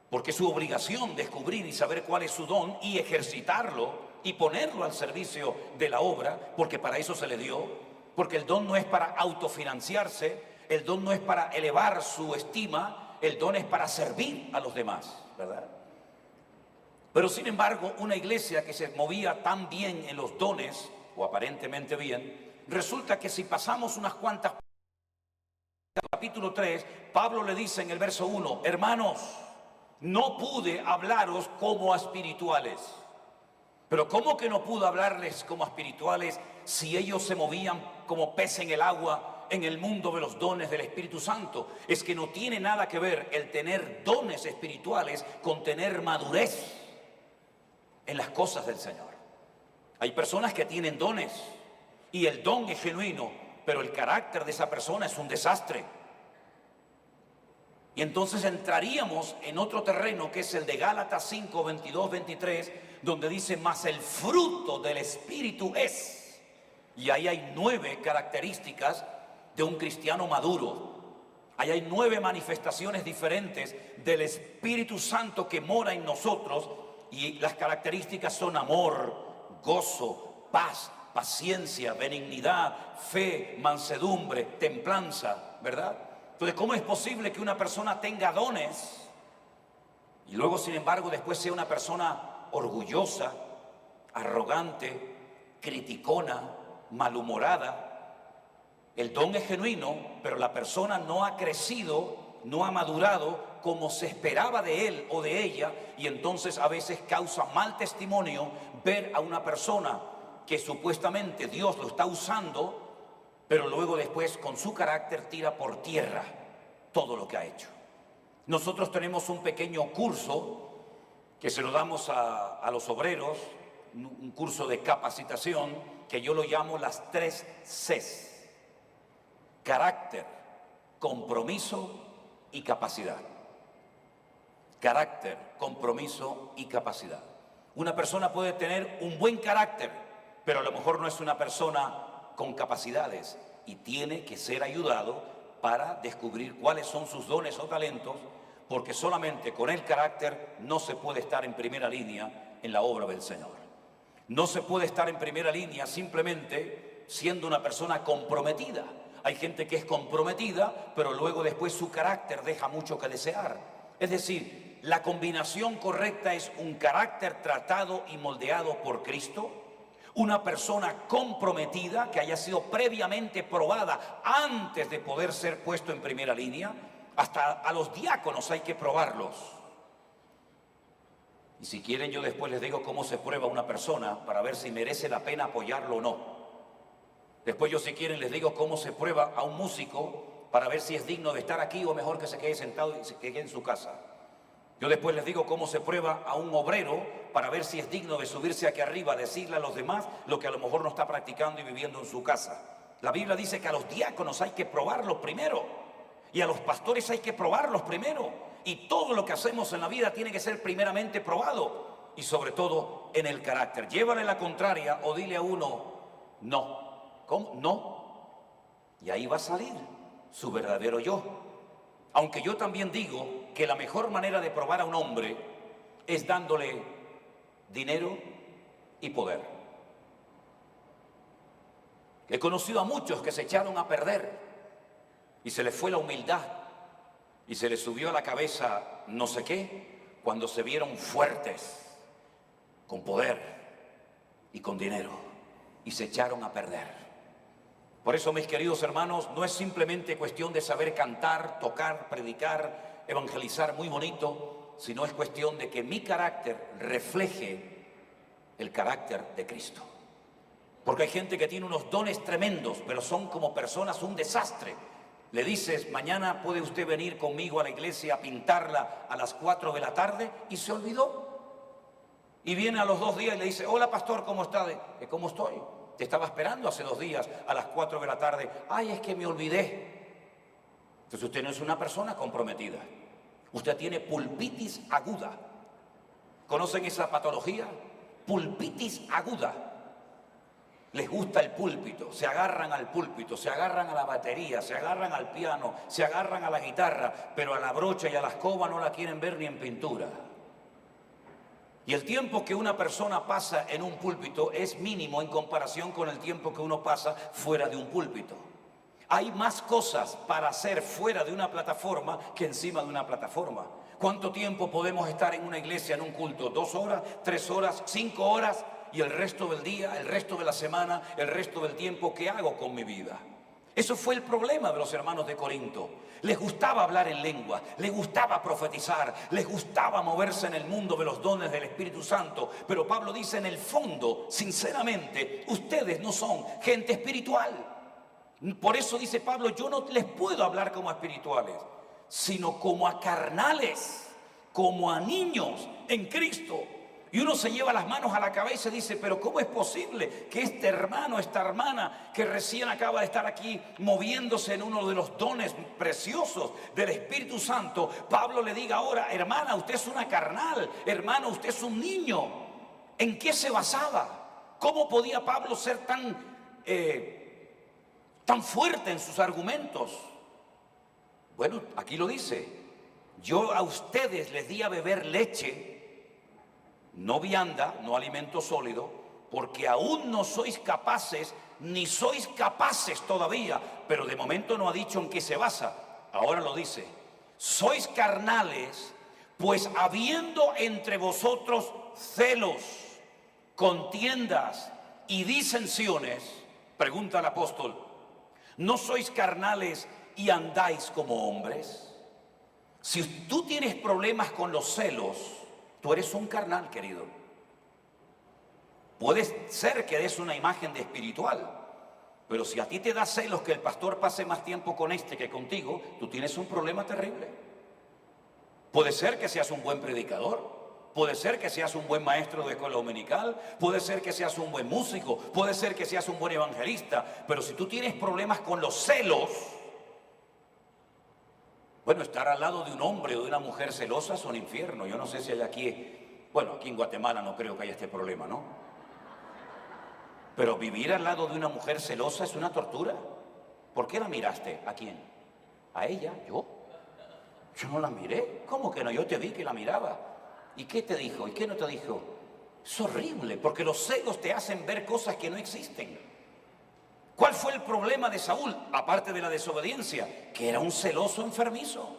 porque es su obligación descubrir y saber cuál es su don y ejercitarlo y ponerlo al servicio de la obra, porque para eso se le dio, porque el don no es para autofinanciarse, el don no es para elevar su estima, el don es para servir a los demás, ¿verdad? Pero sin embargo, una iglesia que se movía tan bien en los dones, o aparentemente bien, resulta que si pasamos unas cuantas, capítulo 3, Pablo le dice en el verso 1, hermanos, no pude hablaros como a espirituales. Pero ¿cómo que no pudo hablarles como a espirituales si ellos se movían como pez en el agua en el mundo de los dones del Espíritu Santo? Es que no tiene nada que ver el tener dones espirituales con tener madurez en las cosas del Señor. Hay personas que tienen dones y el don es genuino, pero el carácter de esa persona es un desastre. Y entonces entraríamos en otro terreno que es el de Gálatas 5, 22, 23, donde dice, mas el fruto del Espíritu es. Y ahí hay 9 características de un cristiano maduro. Ahí hay 9 manifestaciones diferentes del Espíritu Santo que mora en nosotros. Y las características son amor, gozo, paz, paciencia, benignidad, fe, mansedumbre, templanza, ¿verdad? Entonces, ¿cómo es posible que una persona tenga dones y luego, sin embargo, después sea una persona orgullosa, arrogante, criticona, malhumorada? El don es genuino, pero la persona no ha crecido, no ha madurado como se esperaba de él o de ella, y entonces a veces causa mal testimonio ver a una persona que supuestamente Dios lo está usando, pero luego después con su carácter tira por tierra todo lo que ha hecho. Nosotros tenemos un pequeño curso que se lo damos a los obreros, un curso de capacitación que yo lo llamo las 3 Cs: carácter, compromiso y capacidad. Carácter, compromiso y capacidad. Una persona puede tener un buen carácter, pero a lo mejor no es una persona con capacidades y tiene que ser ayudado para descubrir cuáles son sus dones o talentos, porque solamente con el carácter no se puede estar en primera línea en la obra del Señor. No se puede estar en primera línea simplemente siendo una persona comprometida. Hay gente que es comprometida, pero luego después su carácter deja mucho que desear. Es decir, la combinación correcta es un carácter tratado y moldeado por Cristo, una persona comprometida que haya sido previamente probada antes de poder ser puesto en primera línea. Hasta a los diáconos hay que probarlos. Y si quieren, yo después les digo cómo se prueba una persona para ver si merece la pena apoyarlo o no. Después yo, si quieren, les digo cómo se prueba a un músico para ver si es digno de estar aquí o mejor que se quede sentado y se quede en su casa. Yo después les digo cómo se prueba a un obrero para ver si es digno de subirse aquí arriba, decirle a los demás lo que a lo mejor no está practicando y viviendo en su casa. La Biblia dice que a los diáconos hay que probarlos primero y a los pastores hay que probarlos primero. Y todo lo que hacemos en la vida tiene que ser primeramente probado, y sobre todo en el carácter. Llévale la contraria o dile a uno, no. ¿Cómo? No. Y ahí va a salir su verdadero yo. Aunque yo también digo que la mejor manera de probar a un hombre es dándole dinero y poder. He conocido a muchos que se echaron a perder y se les fue la humildad y se les subió a la cabeza no sé qué cuando se vieron fuertes, con poder y con dinero, y se echaron a perder. Por eso, mis queridos hermanos, no es simplemente cuestión de saber cantar, tocar, predicar, evangelizar muy bonito, sino es cuestión de que mi carácter refleje el carácter de Cristo. Porque hay gente que tiene unos dones tremendos, pero son como personas un desastre. Le dices, mañana puede usted venir conmigo a la iglesia a pintarla a las 4 de la tarde, y se olvidó. Y viene a los 2 días y le dice, hola pastor, ¿cómo está? ¿Cómo estoy? Te estaba esperando hace 2 días a las 4 de la tarde. Ay, es que me olvidé. Entonces usted no es una persona comprometida. Usted tiene pulpitis aguda. ¿Conocen esa patología? Pulpitis aguda. Les gusta el púlpito, se agarran al púlpito, se agarran a la batería, se agarran al piano, se agarran a la guitarra, pero a la brocha y a la escoba no la quieren ver ni en pintura. Y el tiempo que una persona pasa en un púlpito es mínimo en comparación con el tiempo que uno pasa fuera de un púlpito. Hay más cosas para hacer fuera de una plataforma que encima de una plataforma. ¿Cuánto tiempo podemos estar en una iglesia, en un culto? 2 horas, 3 horas, 5 horas, y el resto del día, el resto de la semana, el resto del tiempo, ¿qué hago con mi vida? Eso fue el problema de los hermanos de Corinto. Les gustaba hablar en lengua, les gustaba profetizar, les gustaba moverse en el mundo de los dones del Espíritu Santo. Pero Pablo dice, en el fondo, sinceramente, ustedes no son gente espiritual. Por eso dice Pablo, yo no les puedo hablar como a espirituales, sino como a carnales, como a niños en Cristo. Y uno se lleva las manos a la cabeza y dice, pero ¿cómo es posible que este hermano, esta hermana que recién acaba de estar aquí moviéndose en uno de los dones preciosos del Espíritu Santo, Pablo le diga ahora, hermana, usted es una carnal, hermano, usted es un niño? ¿En qué se basaba? ¿Cómo podía Pablo ser tan fuerte en sus argumentos? Bueno, aquí lo dice, yo a ustedes les di a beber leche, no vianda, no alimento sólido, porque aún no sois capaces, ni sois capaces todavía, pero de momento no ha dicho en qué se basa, ahora lo dice, sois carnales, pues habiendo entre vosotros celos, contiendas y disensiones, pregunta el apóstol, ¿no sois carnales y andáis como hombres? Si tú tienes problemas con los celos, tú eres un carnal, querido. Puede ser que des una imagen de espiritual, pero si a ti te da celos que el pastor pase más tiempo con este que contigo, tú tienes un problema terrible. Puede ser que seas un buen predicador, puede ser que seas un buen maestro de escuela dominical, puede ser que seas un buen músico, puede ser que seas un buen evangelista, pero si tú tienes problemas con los celos, bueno, estar al lado de un hombre o de una mujer celosa es un infierno. Yo no sé si hay aquí, bueno, aquí en Guatemala no creo que haya este problema, ¿no? Pero vivir al lado de una mujer celosa es una tortura. ¿Por qué la miraste? ¿A quién? ¿A ella? ¿Yo? Yo no la miré. ¿Cómo que no? Yo te vi que la miraba. ¿Y qué te dijo? ¿Y qué no te dijo? Es horrible, porque los celos te hacen ver cosas que no existen. ¿Cuál fue el problema de Saúl? Aparte de la desobediencia, que era un celoso enfermizo.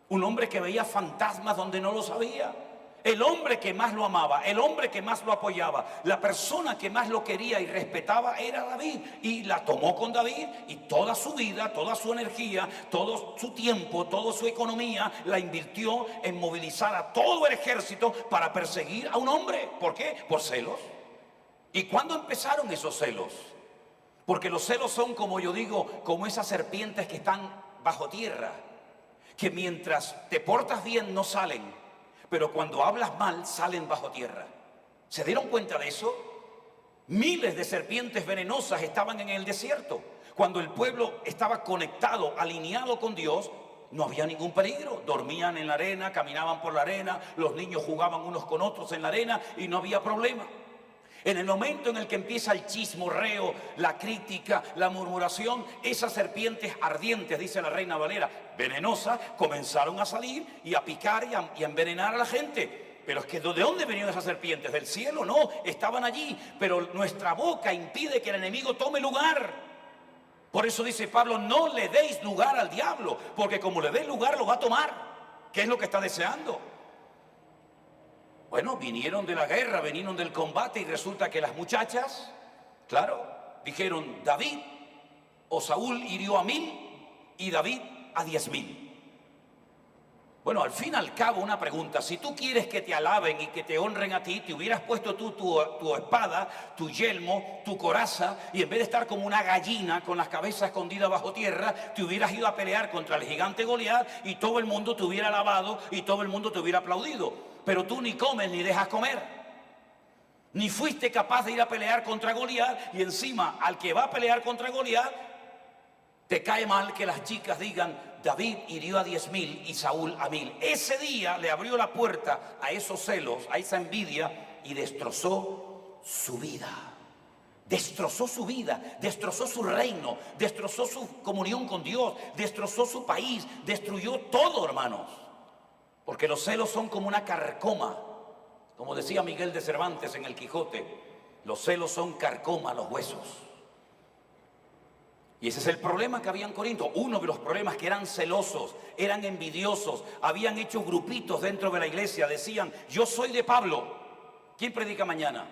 Un hombre que veía fantasmas donde no los había. El hombre que más lo amaba, el hombre que más lo apoyaba, la persona que más lo quería y respetaba era David. Y la tomó con David y toda su vida, toda su energía, todo su tiempo, toda su economía la invirtió en movilizar a todo el ejército para perseguir a un hombre. ¿Por qué? Por celos. ¿Y cuándo empezaron esos celos? Porque los celos son, como yo digo, como esas serpientes que están bajo tierra, que mientras te portas bien no salen, pero cuando hablas mal salen bajo tierra. ¿Se dieron cuenta de eso? Miles de serpientes venenosas estaban en el desierto. Cuando el pueblo estaba conectado, alineado con Dios, no había ningún peligro. Dormían en la arena, caminaban por la arena, los niños jugaban unos con otros en la arena y no había problema. En el momento en el que empieza el chismorreo, la crítica, la murmuración, esas serpientes ardientes, dice la Reina Valera, venenosas, comenzaron a salir y a picar y a envenenar a la gente. Pero es que ¿de dónde venían esas serpientes? ¿Del cielo? No, estaban allí. Pero nuestra boca impide que el enemigo tome lugar. Por eso dice Pablo, no le deis lugar al diablo, porque como le deis lugar lo va a tomar. ¿Qué es lo que está deseando? Bueno, vinieron de la guerra, vinieron del combate y resulta que las muchachas, claro, dijeron David o Saúl hirió a 1000 y David a 10.000. Bueno, al fin y al cabo una pregunta, si tú quieres que te alaben y que te honren a ti, te hubieras puesto tú tu espada, tu yelmo, tu coraza y en vez de estar como una gallina con las cabezas escondidas bajo tierra, te hubieras ido a pelear contra el gigante Goliat y todo el mundo te hubiera alabado y todo el mundo te hubiera aplaudido. Pero tú ni comes ni dejas comer. Ni fuiste capaz de ir a pelear contra Goliat y encima al que va a pelear contra Goliat te cae mal que las chicas digan David hirió a 10.000 y Saúl a 1.000. Ese día le abrió la puerta a esos celos, a esa envidia y destrozó su vida. Destrozó su vida, destrozó su reino, destrozó su comunión con Dios, destrozó su país, destruyó todo, hermanos. Porque los celos son como una carcoma. Como decía Miguel de Cervantes en El Quijote, los celos son carcoma a los huesos. Y ese es el problema que había en Corinto. Uno de los problemas, que eran celosos, eran envidiosos, habían hecho grupitos dentro de la iglesia, decían, yo soy de Pablo. ¿Quién predica mañana?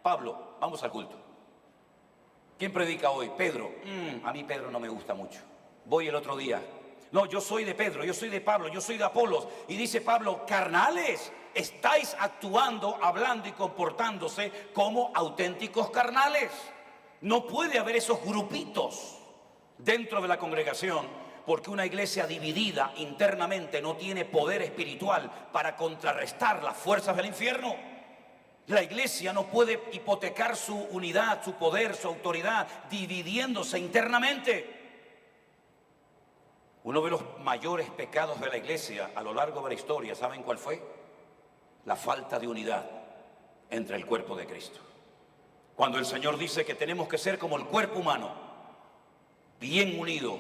Pablo, vamos al culto. ¿Quién predica hoy? Pedro. A mí Pedro no me gusta mucho. Voy el otro día. No, yo soy de Pedro, yo soy de Pablo, yo soy de Apolos. Y dice Pablo, carnales, estáis actuando, hablando y comportándose como auténticos carnales. No puede haber esos grupitos dentro de la congregación, porque una iglesia dividida internamente no tiene poder espiritual para contrarrestar las fuerzas del infierno. La iglesia no puede hipotecar su unidad, su poder, su autoridad, dividiéndose internamente. Uno de los mayores pecados de la iglesia a lo largo de la historia, ¿saben cuál fue? La falta de unidad entre el cuerpo de Cristo. Cuando el Señor dice que tenemos que ser como el cuerpo humano, bien unido,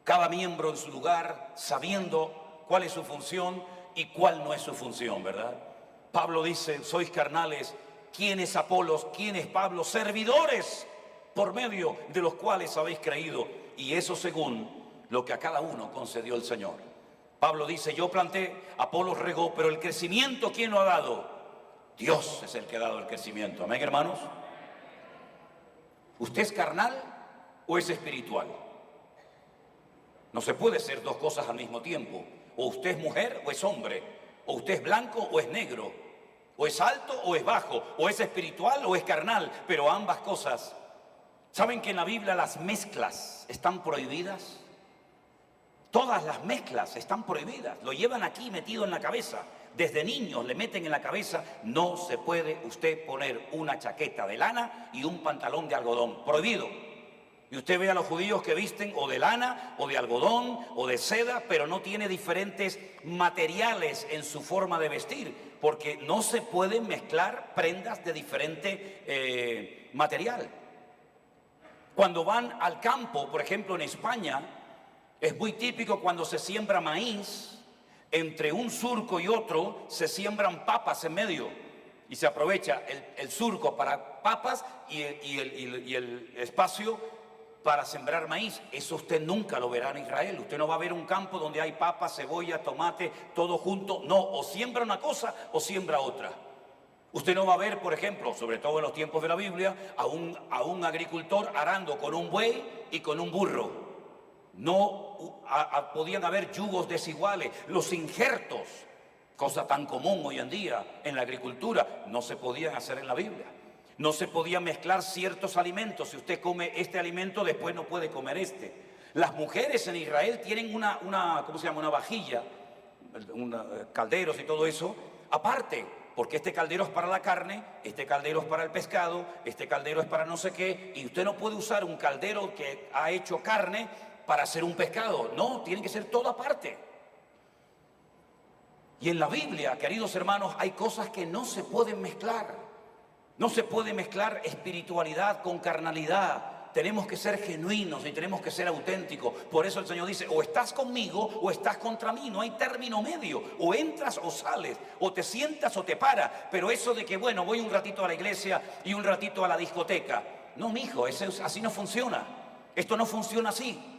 cada miembro en su lugar, sabiendo cuál es su función y cuál no es su función, ¿verdad? Pablo dice, sois carnales, ¿quién es Apolos? ¿Quién es Pablo? Servidores por medio de los cuales habéis creído, y eso según lo que a cada uno concedió el Señor. Pablo dice, yo planté, Apolos regó, pero el crecimiento, ¿quién lo ha dado? Dios es el que ha dado el crecimiento. ¿Amén, hermanos? ¿Usted es carnal o es espiritual? No se puede ser dos cosas al mismo tiempo. O usted es mujer o es hombre. O usted es blanco o es negro. O es alto o es bajo. O es espiritual o es carnal. Pero ambas cosas. ¿Saben que en la Biblia las mezclas están prohibidas? Todas las mezclas están prohibidas. Lo llevan aquí metido en la cabeza. Desde niños le meten en la cabeza, no se puede usted poner una chaqueta de lana y un pantalón de algodón. Prohibido. Y usted ve a los judíos que visten o de lana, o de algodón, o de seda, pero no tiene diferentes materiales en su forma de vestir, porque no se pueden mezclar prendas de diferente material. Cuando van al campo, por ejemplo en España, es muy típico cuando se siembra maíz, entre un surco y otro se siembran papas en medio y se aprovecha el surco para papas y el espacio para sembrar maíz. Eso usted nunca lo verá en Israel. Usted no va a ver un campo donde hay papas, cebolla, tomate, todo junto. No, o siembra una cosa o siembra otra. Usted no va a ver, por ejemplo, sobre todo en los tiempos de la Biblia, a un agricultor arando con un buey y con un burro. No podían haber yugos desiguales. Los injertos, cosa tan común hoy en día en la agricultura, no se podían hacer en la Biblia. No se podían mezclar ciertos alimentos. Si usted come este alimento, después no puede comer este. Las mujeres en Israel tienen ¿cómo se llama? Una vajilla, calderos y todo eso, aparte, porque este caldero es para la carne, este caldero es para el pescado, este caldero es para no sé qué, y usted no puede usar un caldero que ha hecho carne para hacer un pescado. No, tiene que ser todo aparte. Y en la Biblia, queridos hermanos, hay cosas que no se pueden mezclar. No se puede mezclar espiritualidad con carnalidad. Tenemos que ser genuinos y tenemos que ser auténticos. Por eso el Señor dice, o estás conmigo o estás contra mí. No hay término medio. O entras o sales. O te sientas o te paras. Pero eso de que, bueno, voy un ratito a la iglesia y un ratito a la discoteca. No, mijo, así no funciona. Esto no funciona así.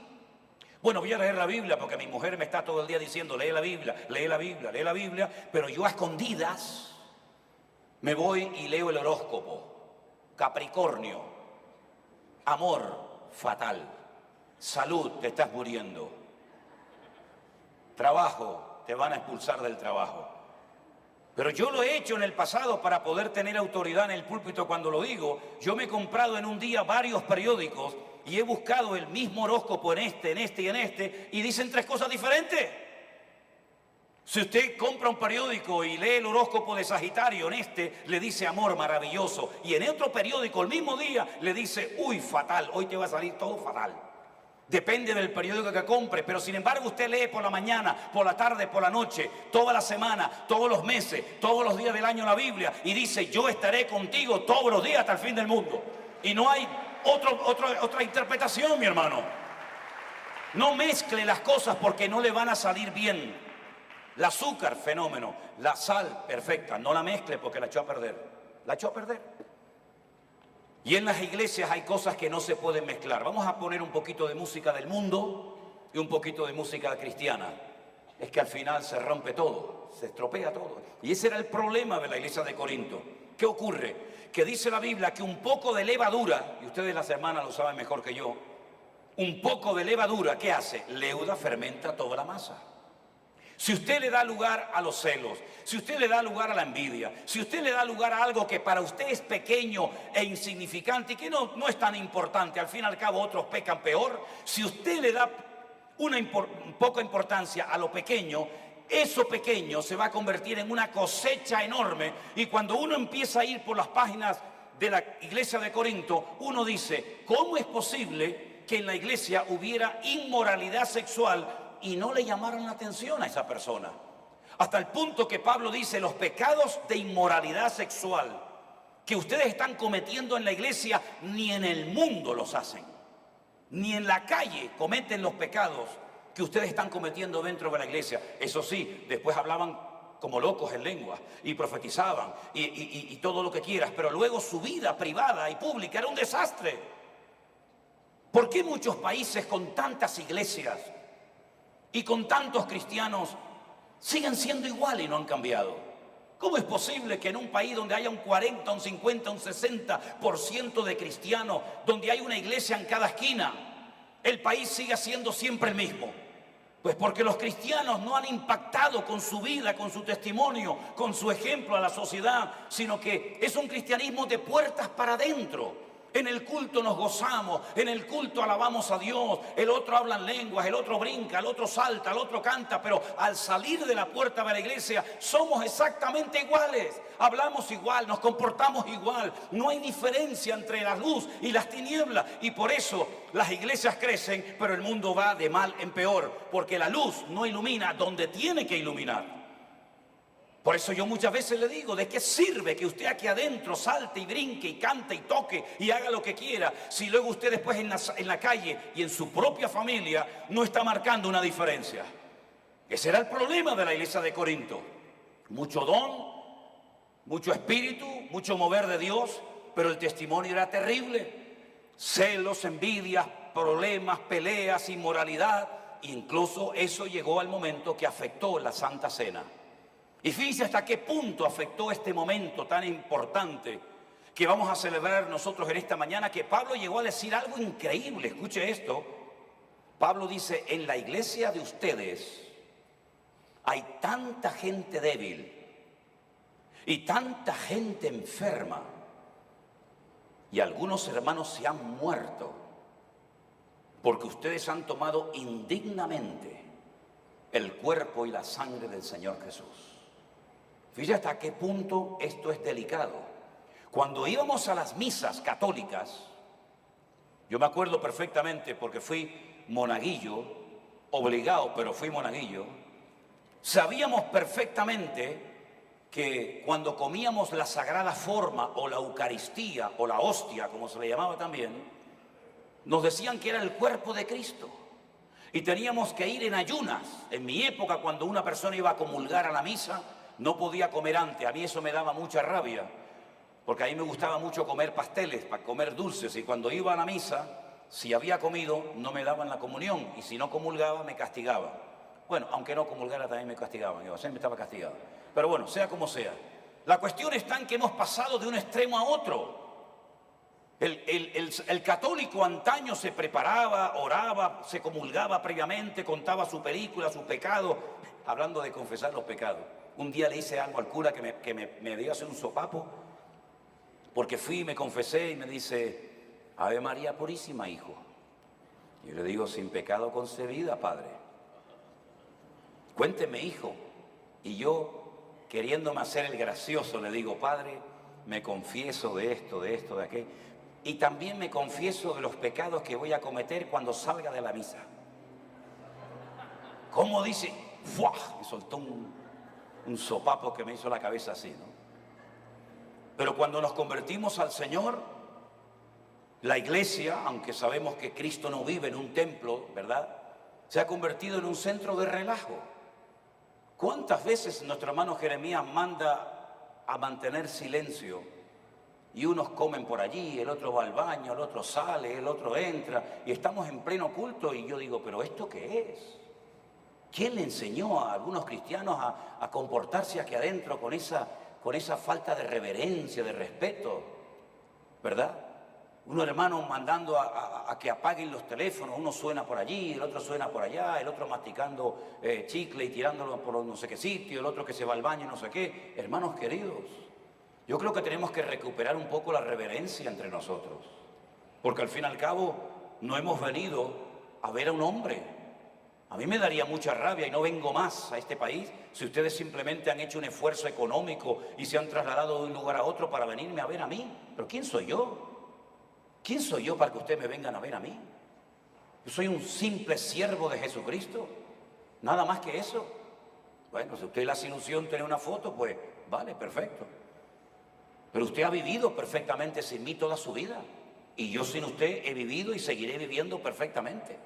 Bueno, voy a leer la Biblia porque mi mujer me está todo el día diciendo, lee la Biblia, lee la Biblia, lee la Biblia. Pero yo a escondidas me voy y leo el horóscopo. Capricornio, amor, fatal. Salud, te estás muriendo. Trabajo, te van a expulsar del trabajo. Pero yo lo he hecho en el pasado para poder tener autoridad en el púlpito cuando lo digo. Yo me he comprado en un día varios periódicos y he buscado el mismo horóscopo en este, y dicen tres cosas diferentes. Si usted compra un periódico y lee el horóscopo de Sagitario, en le dice amor maravilloso, y en otro periódico el mismo día le dice, uy, fatal, hoy te va a salir todo fatal. Depende del periódico que compre, pero sin embargo usted lee por la mañana, por la tarde, por la noche, toda la semana, todos los meses, todos los días del año la Biblia, y dice, yo estaré contigo todos los días hasta el fin del mundo. Y no hay otra interpretación, mi hermano. No mezcle las cosas porque no le van a salir bien. El azúcar, fenómeno. La sal, perfecta. No la mezcle porque la echó a perder. La echó a perder. Y en las iglesias hay cosas que no se pueden mezclar. Vamos a poner un poquito de música del mundo y un poquito de música cristiana. Es que al final se rompe todo, se estropea todo. Y ese era el problema de la iglesia de Corinto. ¿Qué ocurre? Que dice la Biblia que un poco de levadura, y ustedes las hermanas lo saben mejor que yo, un poco de levadura, ¿qué hace? Leuda, fermenta toda la masa. Si usted le da lugar a los celos, si usted le da lugar a la envidia, si usted le da lugar a algo que para usted es pequeño e insignificante y que no es tan importante, al fin y al cabo otros pecan peor, si usted le da poca importancia a lo pequeño, eso pequeño se va a convertir en una cosecha enorme. Y cuando uno empieza a ir por las páginas de la iglesia de Corinto, uno dice, ¿cómo es posible que en la iglesia hubiera inmoralidad sexual y no le llamaron la atención a esa persona? Hasta el punto que Pablo dice, los pecados de inmoralidad sexual que ustedes están cometiendo en la iglesia, ni en el mundo los hacen. Ni en la calle cometen los pecados que ustedes están cometiendo dentro de la iglesia. Eso sí, después hablaban como locos en lengua y profetizaban y todo lo que quieras, pero luego su vida privada y pública era un desastre. ¿Por qué muchos países con tantas iglesias y con tantos cristianos siguen siendo igual y no han cambiado? ¿Cómo es posible que en un país donde haya un 40, un 50, un 60% de cristianos, donde hay una iglesia en cada esquina, el país siga siendo siempre el mismo? Pues porque los cristianos no han impactado con su vida, con su testimonio, con su ejemplo a la sociedad, sino que es un cristianismo de puertas para adentro. En el culto nos gozamos, en el culto alabamos a Dios, el otro habla en lenguas, el otro brinca, el otro salta, el otro canta, pero al salir de la puerta de la iglesia somos exactamente iguales, hablamos igual, nos comportamos igual, no hay diferencia entre la luz y las tinieblas, y por eso las iglesias crecen, pero el mundo va de mal en peor, porque la luz no ilumina donde tiene que iluminar. Por eso yo muchas veces le digo, ¿de qué sirve que usted aquí adentro salte y brinque y cante y toque y haga lo que quiera, si luego usted después en la calle y en su propia familia no está marcando una diferencia? Ese era el problema de la iglesia de Corinto. Mucho don, mucho espíritu, mucho mover de Dios, pero el testimonio era terrible. Celos, envidias, problemas, peleas, inmoralidad. Incluso eso llegó al momento que afectó la Santa Cena. Y fíjense hasta qué punto afectó este momento tan importante que vamos a celebrar nosotros en esta mañana, que Pablo llegó a decir algo increíble. Escuche esto. Pablo dice, en la iglesia de ustedes hay tanta gente débil y tanta gente enferma, y algunos hermanos se han muerto porque ustedes han tomado indignamente el cuerpo y la sangre del Señor Jesús. Fíjate hasta qué punto esto es delicado. Cuando íbamos a las misas católicas, yo me acuerdo perfectamente porque fui monaguillo, obligado, pero fui monaguillo, sabíamos perfectamente que cuando comíamos la sagrada forma o la Eucaristía o la hostia, como se le llamaba también, nos decían que era el cuerpo de Cristo. Y teníamos que ir en ayunas. En mi época, cuando una persona iba a comulgar a la misa, no podía comer antes. A mí eso me daba mucha rabia, porque a mí me gustaba mucho comer pasteles, para comer dulces. Y cuando iba a la misa, si había comido, no me daban la comunión. Y si no comulgaba, me castigaban. Bueno, aunque no comulgara, también me castigaban. Yo siempre estaba castigado. Pero bueno, sea como sea. La cuestión está en que hemos pasado de un extremo a otro. El católico antaño se preparaba, oraba, se comulgaba previamente, contaba su película, su pecado. Hablando de confesar los pecados. Un día le hice algo al cura que me dio a hacer un sopapo, porque fui y me confesé y me dice, Ave María Purísima, hijo. Y yo le digo, sin pecado concebida, padre. Cuénteme, hijo. Y yo, queriéndome hacer el gracioso, le digo, padre, me confieso de esto, de aquello. Y también me confieso de los pecados que voy a cometer cuando salga de la misa. ¿Cómo dice? ¡Fua! Me soltó un sopapo que me hizo la cabeza así, ¿no? Pero cuando nos convertimos al Señor, La iglesia, aunque sabemos que Cristo no vive en un templo, ¿verdad?, se ha convertido en un centro de relajo. ¿Cuántas veces nuestro hermano Jeremías manda a mantener silencio? Y unos comen por allí, el otro va al baño, el otro sale, el otro entra, y estamos en pleno culto, y yo digo, ¿pero esto qué es? ¿Quién le enseñó a algunos cristianos a comportarse aquí adentro con esa falta de reverencia, de respeto? ¿Verdad? Unos hermanos mandando a que apaguen los teléfonos, uno suena por allí, el otro suena por allá, el otro masticando chicle y tirándolo por no sé qué sitio, el otro que se va al baño y no sé qué. Hermanos queridos, yo creo que tenemos que recuperar un poco la reverencia entre nosotros, porque al fin y al cabo no hemos venido a ver a un hombre. A mí me daría mucha rabia y no vengo más a este país si ustedes simplemente han hecho un esfuerzo económico y se han trasladado de un lugar a otro para venirme a ver a mí. ¿Pero quién soy yo? ¿Quién soy yo para que ustedes me vengan a ver a mí? Yo soy un simple siervo de Jesucristo, nada más que eso. Bueno, si usted le hace ilusión tener una foto, pues vale, perfecto. Pero usted ha vivido perfectamente sin mí toda su vida. Y yo sin usted he vivido y seguiré viviendo perfectamente.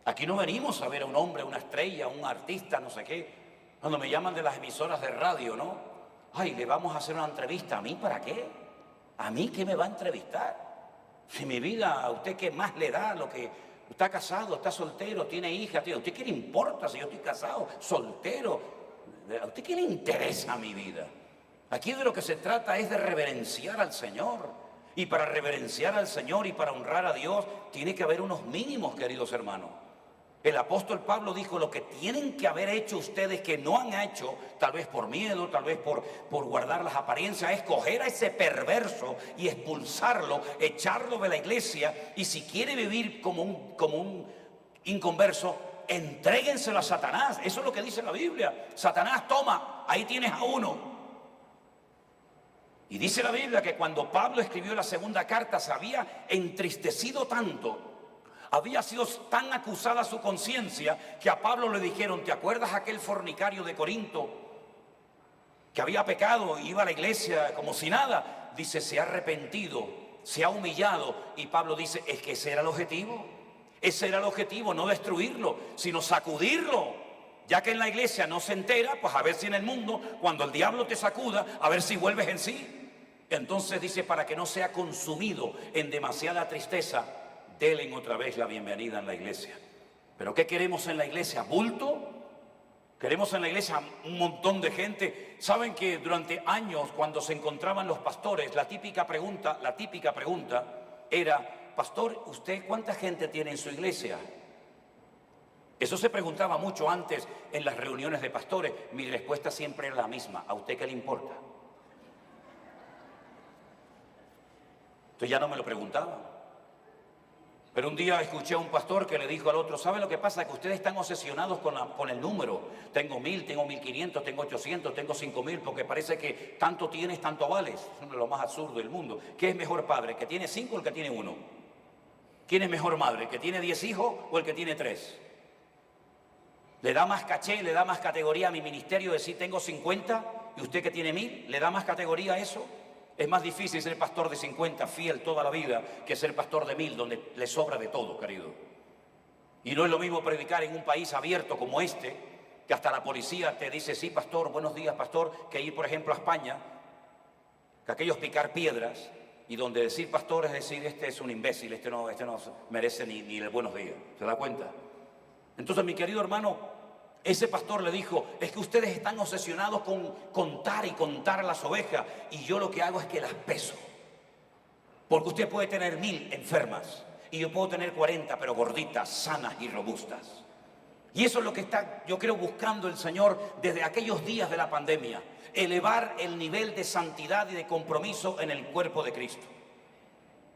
Aquí no venimos a ver a un hombre, una estrella, un artista, no sé qué. Cuando me llaman de las emisoras de radio, ¿no? Ay, le vamos a hacer una entrevista. ¿A mí para qué? ¿A mí qué me va a entrevistar? Si mi vida, ¿a usted qué más le da? Lo que está casado, está soltero, tiene hija, tío. ¿A usted qué le importa si yo estoy casado, soltero? ¿A usted qué le interesa mi vida? Aquí de lo que se trata es de reverenciar al Señor. Y para reverenciar al Señor y para honrar a Dios, tiene que haber unos mínimos, queridos hermanos. El apóstol Pablo dijo, lo que tienen que haber hecho ustedes que no han hecho, tal vez por miedo, tal vez por guardar las apariencias, es coger a ese perverso y expulsarlo, echarlo de la iglesia, y si quiere vivir como un inconverso, entréguenselo a Satanás. Eso es lo que dice la Biblia. Satanás, toma, ahí tienes a uno. Y dice la Biblia que cuando Pablo escribió la segunda carta se había entristecido tanto, había sido tan acusada su conciencia, que a Pablo le dijeron, ¿te acuerdas aquel fornicario de Corinto que había pecado y iba a la iglesia como si nada? Dice, se ha arrepentido, se ha humillado. Y Pablo dice, es que ese era el objetivo. Ese era el objetivo, no destruirlo, sino sacudirlo. Ya que en la iglesia no se entera, pues a ver si en el mundo, cuando el diablo te sacuda, a ver si vuelves en sí. Entonces dice, para que no sea consumido en demasiada tristeza, denle otra vez la bienvenida en la iglesia. ¿Pero qué queremos en la iglesia? ¿Bulto? ¿Queremos en la iglesia un montón de gente? Saben que durante años, cuando se encontraban los pastores, la típica pregunta era, pastor, ¿usted cuánta gente tiene en su iglesia? Eso se preguntaba mucho antes en las reuniones de pastores. Mi respuesta siempre era la misma, ¿a usted qué le importa? Entonces ya no me lo preguntaba. Pero un día escuché a un pastor que le dijo al otro, ¿sabe lo que pasa? Que ustedes están obsesionados con el número. Tengo 1000, tengo 1500, tengo 800, tengo 5000, porque parece que tanto tienes, tanto vales. Eso es lo más absurdo del mundo. ¿Qué es mejor padre, el que tiene 5 o el que tiene 1? ¿Quién es mejor madre, el que tiene 10 hijos o el que tiene 3? ¿Le da más caché, le da más categoría a mi ministerio decir tengo 50 y usted que tiene 1000? ¿Le da más categoría a eso? Es más difícil ser pastor de 50 fiel toda la vida que ser pastor de 1000 donde le sobra de todo, querido. Y no es lo mismo predicar en un país abierto como este, que hasta la policía te dice, sí, pastor, buenos días, pastor, que ir, por ejemplo, a España, que aquellos picar piedras, y donde decir pastor es decir, este es un imbécil, este no merece ni el buenos días. ¿Se da cuenta? Entonces, mi querido hermano, ese pastor le dijo, es que ustedes están obsesionados con contar y contar las ovejas, y yo lo que hago es que las peso. Porque usted puede tener 1000 enfermas, y yo puedo tener 40, pero gorditas, sanas y robustas. Y eso es lo que está, yo creo, buscando el Señor desde aquellos días de la pandemia. Elevar el nivel de santidad y de compromiso en el cuerpo de Cristo.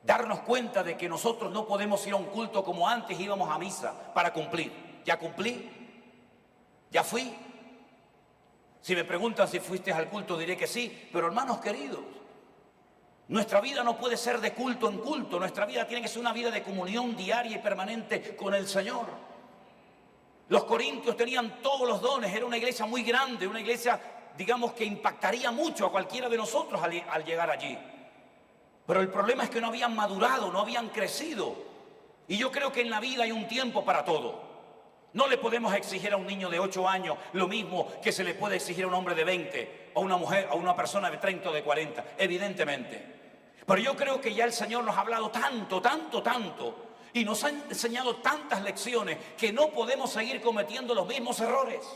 Darnos cuenta de que nosotros no podemos ir a un culto como antes íbamos a misa para cumplir. Ya cumplí, ya fui. Si me preguntan si fuiste al culto, diré que sí. Pero hermanos queridos, nuestra vida no puede ser de culto en culto. Nuestra vida tiene que ser una vida de comunión diaria y permanente con el Señor. Los corintios tenían todos los dones. Era una iglesia muy grande, una iglesia, digamos, que impactaría mucho a cualquiera de nosotros al llegar allí. Pero el problema es que no habían madurado, no habían crecido. Y yo creo que en la vida hay un tiempo para todo. No le podemos exigir a un niño de 8 años lo mismo que se le puede exigir a un hombre de 20, a una mujer, a una persona de 30 o de 40, evidentemente. Pero yo creo que ya el Señor nos ha hablado tanto, tanto, tanto, y nos ha enseñado tantas lecciones que no podemos seguir cometiendo los mismos errores.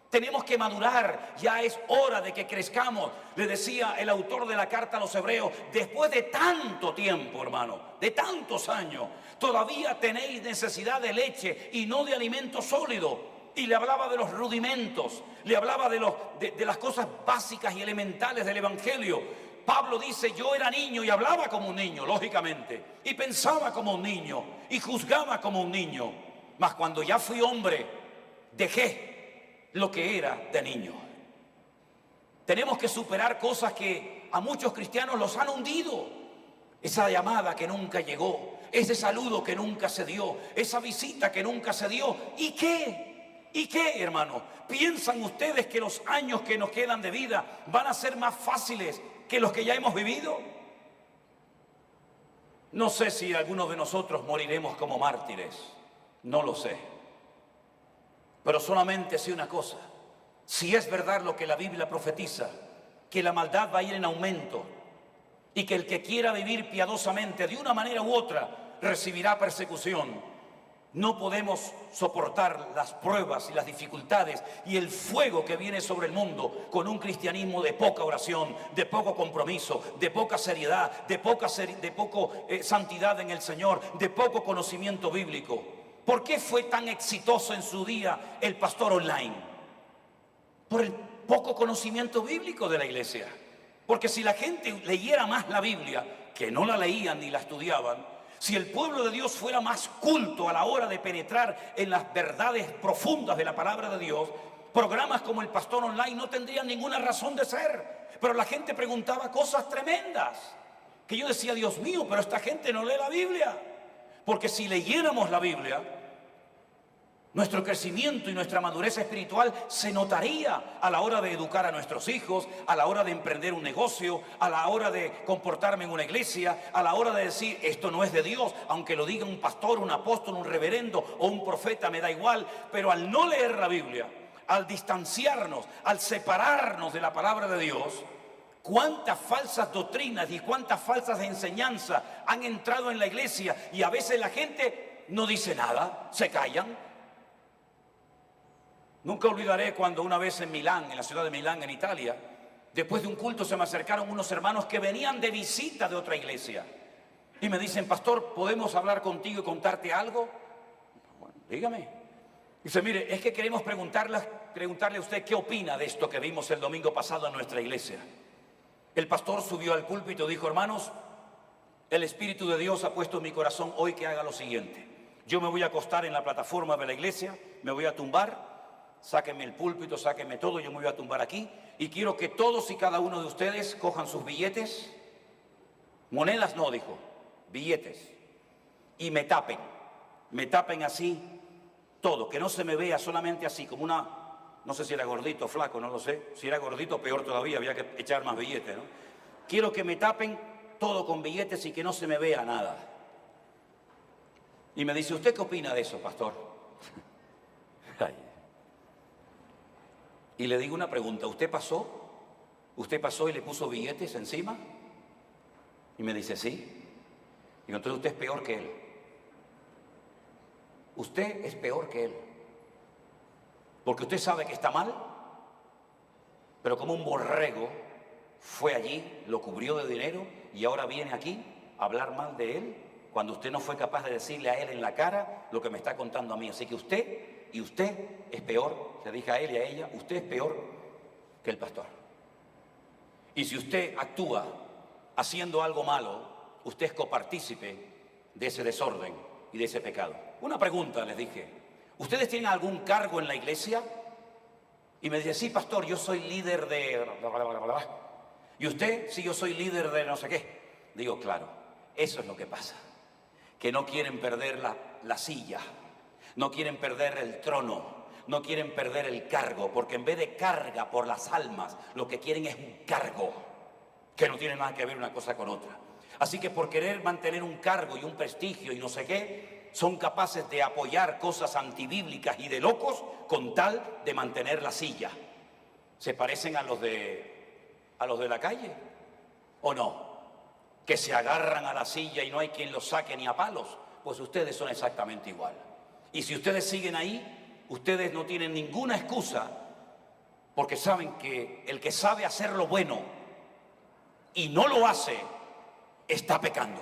Tenemos que madurar, ya es hora de que crezcamos. Le decía el autor de la carta a los hebreos, después de tanto tiempo, hermano, de tantos años, todavía tenéis necesidad de leche y no de alimento sólido. Y le hablaba de los rudimentos, le hablaba de las cosas básicas y elementales del Evangelio. Pablo dice, yo era niño y hablaba como un niño, lógicamente, y pensaba como un niño, y juzgaba como un niño. Mas cuando ya fui hombre, dejé lo que era de niño. Tenemos que superar cosas que a muchos cristianos los han hundido. Esa llamada que nunca llegó, ese saludo que nunca se dio, esa visita que nunca se dio. ¿Y qué? ¿Y qué, hermano? ¿Piensan ustedes que los años que nos quedan de vida van a ser más fáciles que los que ya hemos vivido? No sé si algunos de nosotros moriremos como mártires, no lo sé. Pero solamente sé una cosa, si es verdad lo que la Biblia profetiza, que la maldad va a ir en aumento y que el que quiera vivir piadosamente de una manera u otra recibirá persecución, no podemos soportar las pruebas y las dificultades y el fuego que viene sobre el mundo con un cristianismo de poca oración, de poco compromiso, de poca seriedad, de poca santidad en el Señor, de poco conocimiento bíblico. ¿Por qué fue tan exitoso en su día el pastor online? Por el poco conocimiento bíblico de la iglesia. Porque si la gente leyera más la Biblia, que no la leían ni la estudiaban, si el pueblo de Dios fuera más culto a la hora de penetrar en las verdades profundas de la palabra de Dios, programas como el pastor online no tendrían ninguna razón de ser. Pero la gente preguntaba cosas tremendas, que yo decía, Dios mío, pero esta gente no lee la Biblia. Porque si leyéramos la Biblia, nuestro crecimiento y nuestra madurez espiritual se notaría a la hora de educar a nuestros hijos, a la hora de emprender un negocio, a la hora de comportarme en una iglesia, a la hora de decir esto no es de Dios, aunque lo diga un pastor, un apóstol, un reverendo o un profeta, me da igual. Pero al no leer la Biblia, al distanciarnos, al separarnos de la palabra de Dios, cuántas falsas doctrinas y cuántas falsas enseñanzas han entrado en la iglesia y a veces la gente no dice nada, se callan. Nunca olvidaré cuando una vez en Milán, en la ciudad de Milán, en Italia, después de un culto se me acercaron unos hermanos que venían de visita de otra iglesia y me dicen, pastor, ¿podemos hablar contigo y contarte algo? Bueno, dígame. Dice, mire, es que queremos preguntarle a usted qué opina de esto que vimos el domingo pasado en nuestra iglesia. El pastor subió al púlpito y dijo, hermanos, el Espíritu de Dios ha puesto en mi corazón hoy que haga lo siguiente. Yo me voy a acostar en la plataforma de la iglesia, me voy a tumbar, sáquenme el púlpito, sáquenme todo, yo me voy a tumbar aquí y quiero que todos y cada uno de ustedes cojan sus billetes, monedas no, dijo, billetes, y me tapen así todo, que no se me vea solamente así como una... No sé si era gordito o flaco, no lo sé. Si era gordito, peor todavía, había que echar más billetes, ¿no? Quiero que me tapen todo con billetes y que no se me vea nada. Y me dice, ¿usted qué opina de eso, pastor? Y le digo una pregunta, ¿usted pasó? ¿Usted pasó y le puso billetes encima? Y me dice, sí. Digo, entonces usted es peor que él. Usted es peor que él. Porque usted sabe que está mal, pero como un borrego fue allí, lo cubrió de dinero y ahora viene aquí a hablar mal de él cuando usted no fue capaz de decirle a él en la cara lo que me está contando a mí. Así que usted es peor, le dije a él y a ella, usted es peor que el pastor. Y si usted actúa haciendo algo malo, usted es copartícipe de ese desorden y de ese pecado. Una pregunta les dije. ¿Ustedes tienen algún cargo en la iglesia? Y me dice, sí, pastor, yo soy líder de... ¿Y usted? Sí, yo soy líder de no sé qué. Digo, claro, eso es lo que pasa. Que no quieren perder la silla, no quieren perder el trono, no quieren perder el cargo, porque en vez de carga por las almas, lo que quieren es un cargo, que no tiene nada que ver una cosa con otra. Así que por querer mantener un cargo y un prestigio y no sé qué, son capaces de apoyar cosas antibíblicas y de locos con tal de mantener la silla. ¿Se parecen a los de la calle? ¿O no? Que se agarran a la silla y no hay quien los saque ni a palos. Pues ustedes son exactamente igual. Y si ustedes siguen ahí, ustedes no tienen ninguna excusa, porque saben que el que sabe hacer lo bueno y no lo hace, está pecando.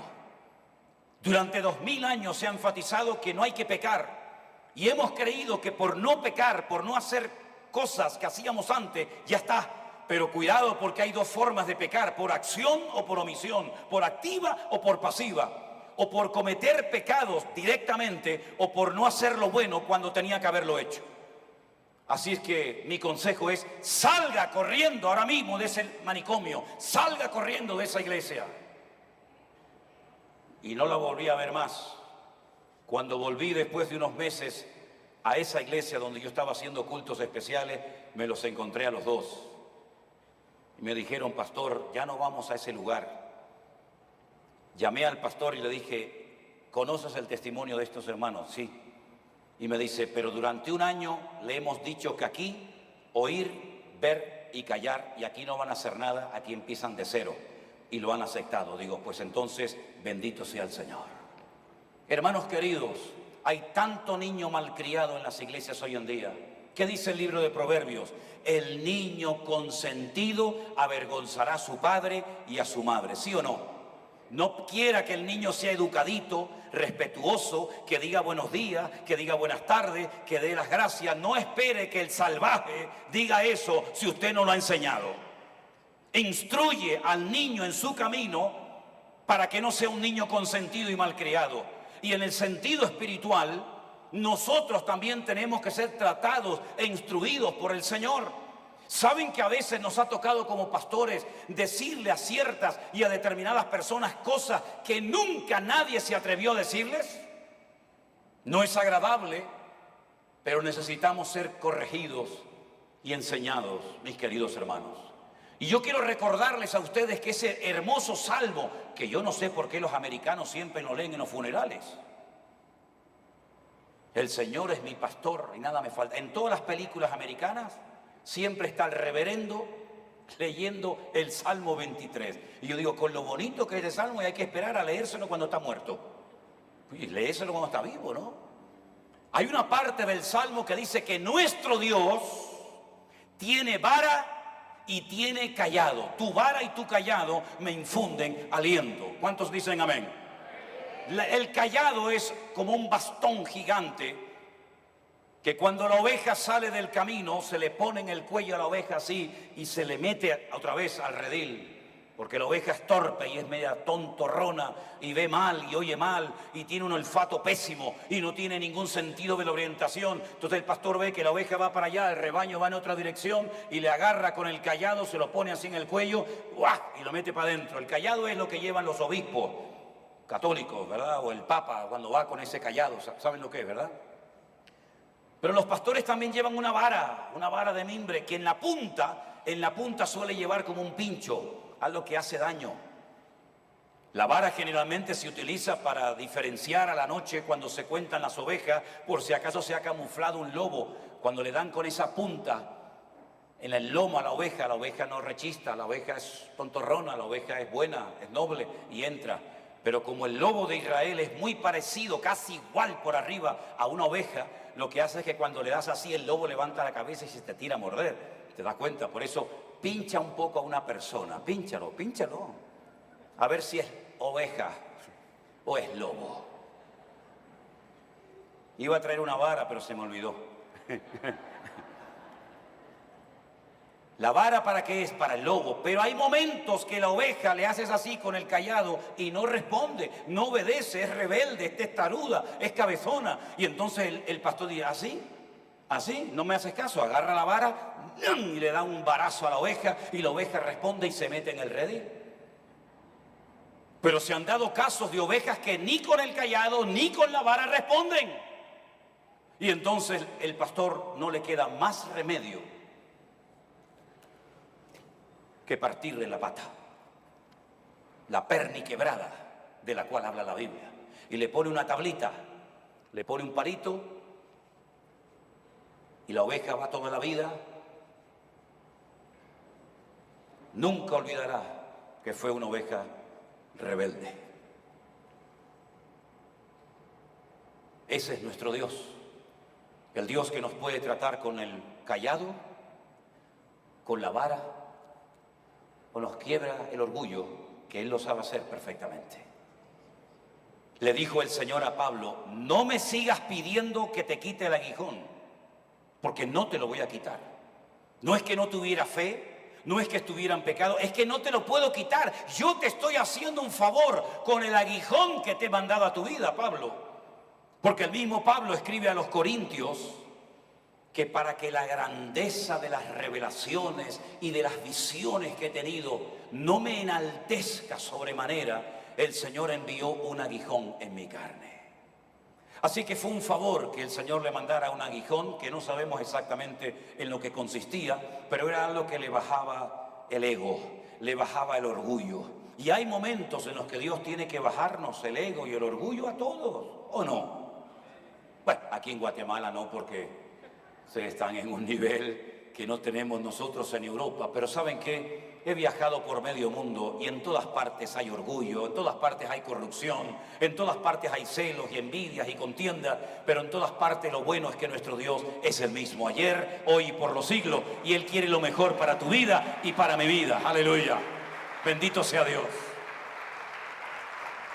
Durante 2000 años se ha enfatizado que no hay que pecar, y hemos creído que por no pecar, por no hacer cosas que hacíamos antes, ya está. Pero cuidado, porque hay dos formas de pecar: por acción o por omisión, por activa o por pasiva, o por cometer pecados directamente o por no hacer lo bueno cuando tenía que haberlo hecho. Así es que mi consejo es: salga corriendo ahora mismo de ese manicomio, salga corriendo de esa iglesia. Y no la volví a ver más. Cuando volví después de unos meses a esa iglesia donde yo estaba haciendo cultos especiales, me los encontré a los dos. Y me dijeron: pastor, ya no vamos a ese lugar. Llamé al pastor y le dije: ¿conoces el testimonio de estos hermanos? Sí. Y me dice: pero durante un año le hemos dicho que aquí oír, ver y callar, y aquí no van a hacer nada, aquí empiezan de cero. Y lo han aceptado. Digo: pues entonces, bendito sea el Señor. Hermanos queridos, hay tanto niño malcriado en las iglesias hoy en día. ¿Qué dice el libro de Proverbios? El niño consentido avergonzará a su padre y a su madre. ¿Sí o no? No quiera que el niño sea educadito, respetuoso, que diga buenos días, que diga buenas tardes, que dé las gracias. No espere que el salvaje diga eso si usted no lo ha enseñado. Instruye al niño en su camino para que no sea un niño consentido y malcriado. Y en el sentido espiritual, nosotros también tenemos que ser tratados e instruidos por el Señor. ¿Saben que a veces nos ha tocado como pastores decirle a ciertas y a determinadas personas cosas que nunca nadie se atrevió a decirles? No es agradable, pero necesitamos ser corregidos y enseñados, mis queridos hermanos. Y yo quiero recordarles a ustedes que ese hermoso salmo, que yo no sé por qué los americanos siempre lo leen en los funerales: el Señor es mi pastor y nada me falta. En todas las películas americanas siempre está el reverendo leyendo el Salmo 23. Y yo digo: con lo bonito que es el Salmo, hay que esperar a leérselo cuando está muerto. Y léeselo cuando está vivo, ¿no? Hay una parte del Salmo que dice que nuestro Dios tiene vara y tiene cayado. Tu vara y tu cayado me infunden aliento. ¿Cuántos dicen amén? El cayado es como un bastón gigante que cuando la oveja sale del camino se le pone en el cuello a la oveja así y se le mete otra vez al redil. Porque la oveja es torpe y es media tontorrona y ve mal y oye mal y tiene un olfato pésimo y no tiene ningún sentido de la orientación. Entonces el pastor ve que la oveja va para allá, el rebaño va en otra dirección y le agarra con el cayado, se lo pone así en el cuello y lo mete para adentro. El cayado es lo que llevan los obispos católicos, ¿verdad? O el papa cuando va con ese cayado, ¿saben lo que es, verdad? Pero los pastores también llevan una vara de mimbre que en la punta suele llevar como un pincho, algo que hace daño. La vara generalmente se utiliza para diferenciar a la noche cuando se cuentan las ovejas, por si acaso se ha camuflado un lobo. Cuando le dan con esa punta en el lomo a la oveja no rechista, la oveja es tontorrona, la oveja es buena, es noble y entra. Pero como el lobo de Israel es muy parecido, casi igual por arriba a una oveja, lo que hace es que cuando le das así, el lobo levanta la cabeza y se te tira a morder. ¿Te das cuenta? Por eso pincha un poco a una persona, pínchalo. A ver si es oveja o es lobo. Iba a traer una vara, pero se me olvidó. La vara, ¿para qué es? Para el lobo. Pero hay momentos que la oveja le haces así con el cayado y no responde, no obedece, es rebelde, es testaruda, es cabezona. Y entonces el pastor dirá: así, no me haces caso. Agarra la vara y le da un varazo a la oveja y la oveja responde y se mete en el redil. Pero se han dado casos de ovejas que ni con el cayado ni con la vara responden. Y entonces el pastor no le queda más remedio que partirle la pata. la perni quebrada, de la cual habla la Biblia. Y le pone una tablita, le pone un palito, y la oveja va toda la vida. Nunca olvidará que fue una oveja rebelde. Ese es nuestro Dios, el Dios que nos puede tratar con el cayado, con la vara, o nos quiebra el orgullo, que Él lo sabe hacer perfectamente. Le dijo el Señor a Pablo: no me sigas pidiendo que te quite el aguijón, porque no te lo voy a quitar. No es que no tuviera fe, no es que estuviera en pecado, es que no te lo puedo quitar. Yo te estoy haciendo un favor con el aguijón que te he mandado a tu vida, Pablo. Porque el mismo Pablo escribe a los Corintios que para que la grandeza de las revelaciones y de las visiones que he tenido no me enaltezca sobremanera, el Señor envió un aguijón en mi carne. Así que fue un favor que el Señor le mandara un aguijón, que no sabemos exactamente en lo que consistía, pero era algo que le bajaba el ego, le bajaba el orgullo. Y hay momentos en los que Dios tiene que bajarnos el ego y el orgullo a todos, ¿o no? Bueno, aquí en Guatemala no, porque se están en un nivel que no tenemos nosotros en Europa. Pero ¿saben qué? He viajado por medio mundo y en todas partes hay orgullo, en todas partes hay corrupción, en todas partes hay celos y envidias y contiendas, pero en todas partes lo bueno es que nuestro Dios es el mismo ayer, hoy y por los siglos, y Él quiere lo mejor para tu vida y para mi vida. Aleluya. Bendito sea Dios.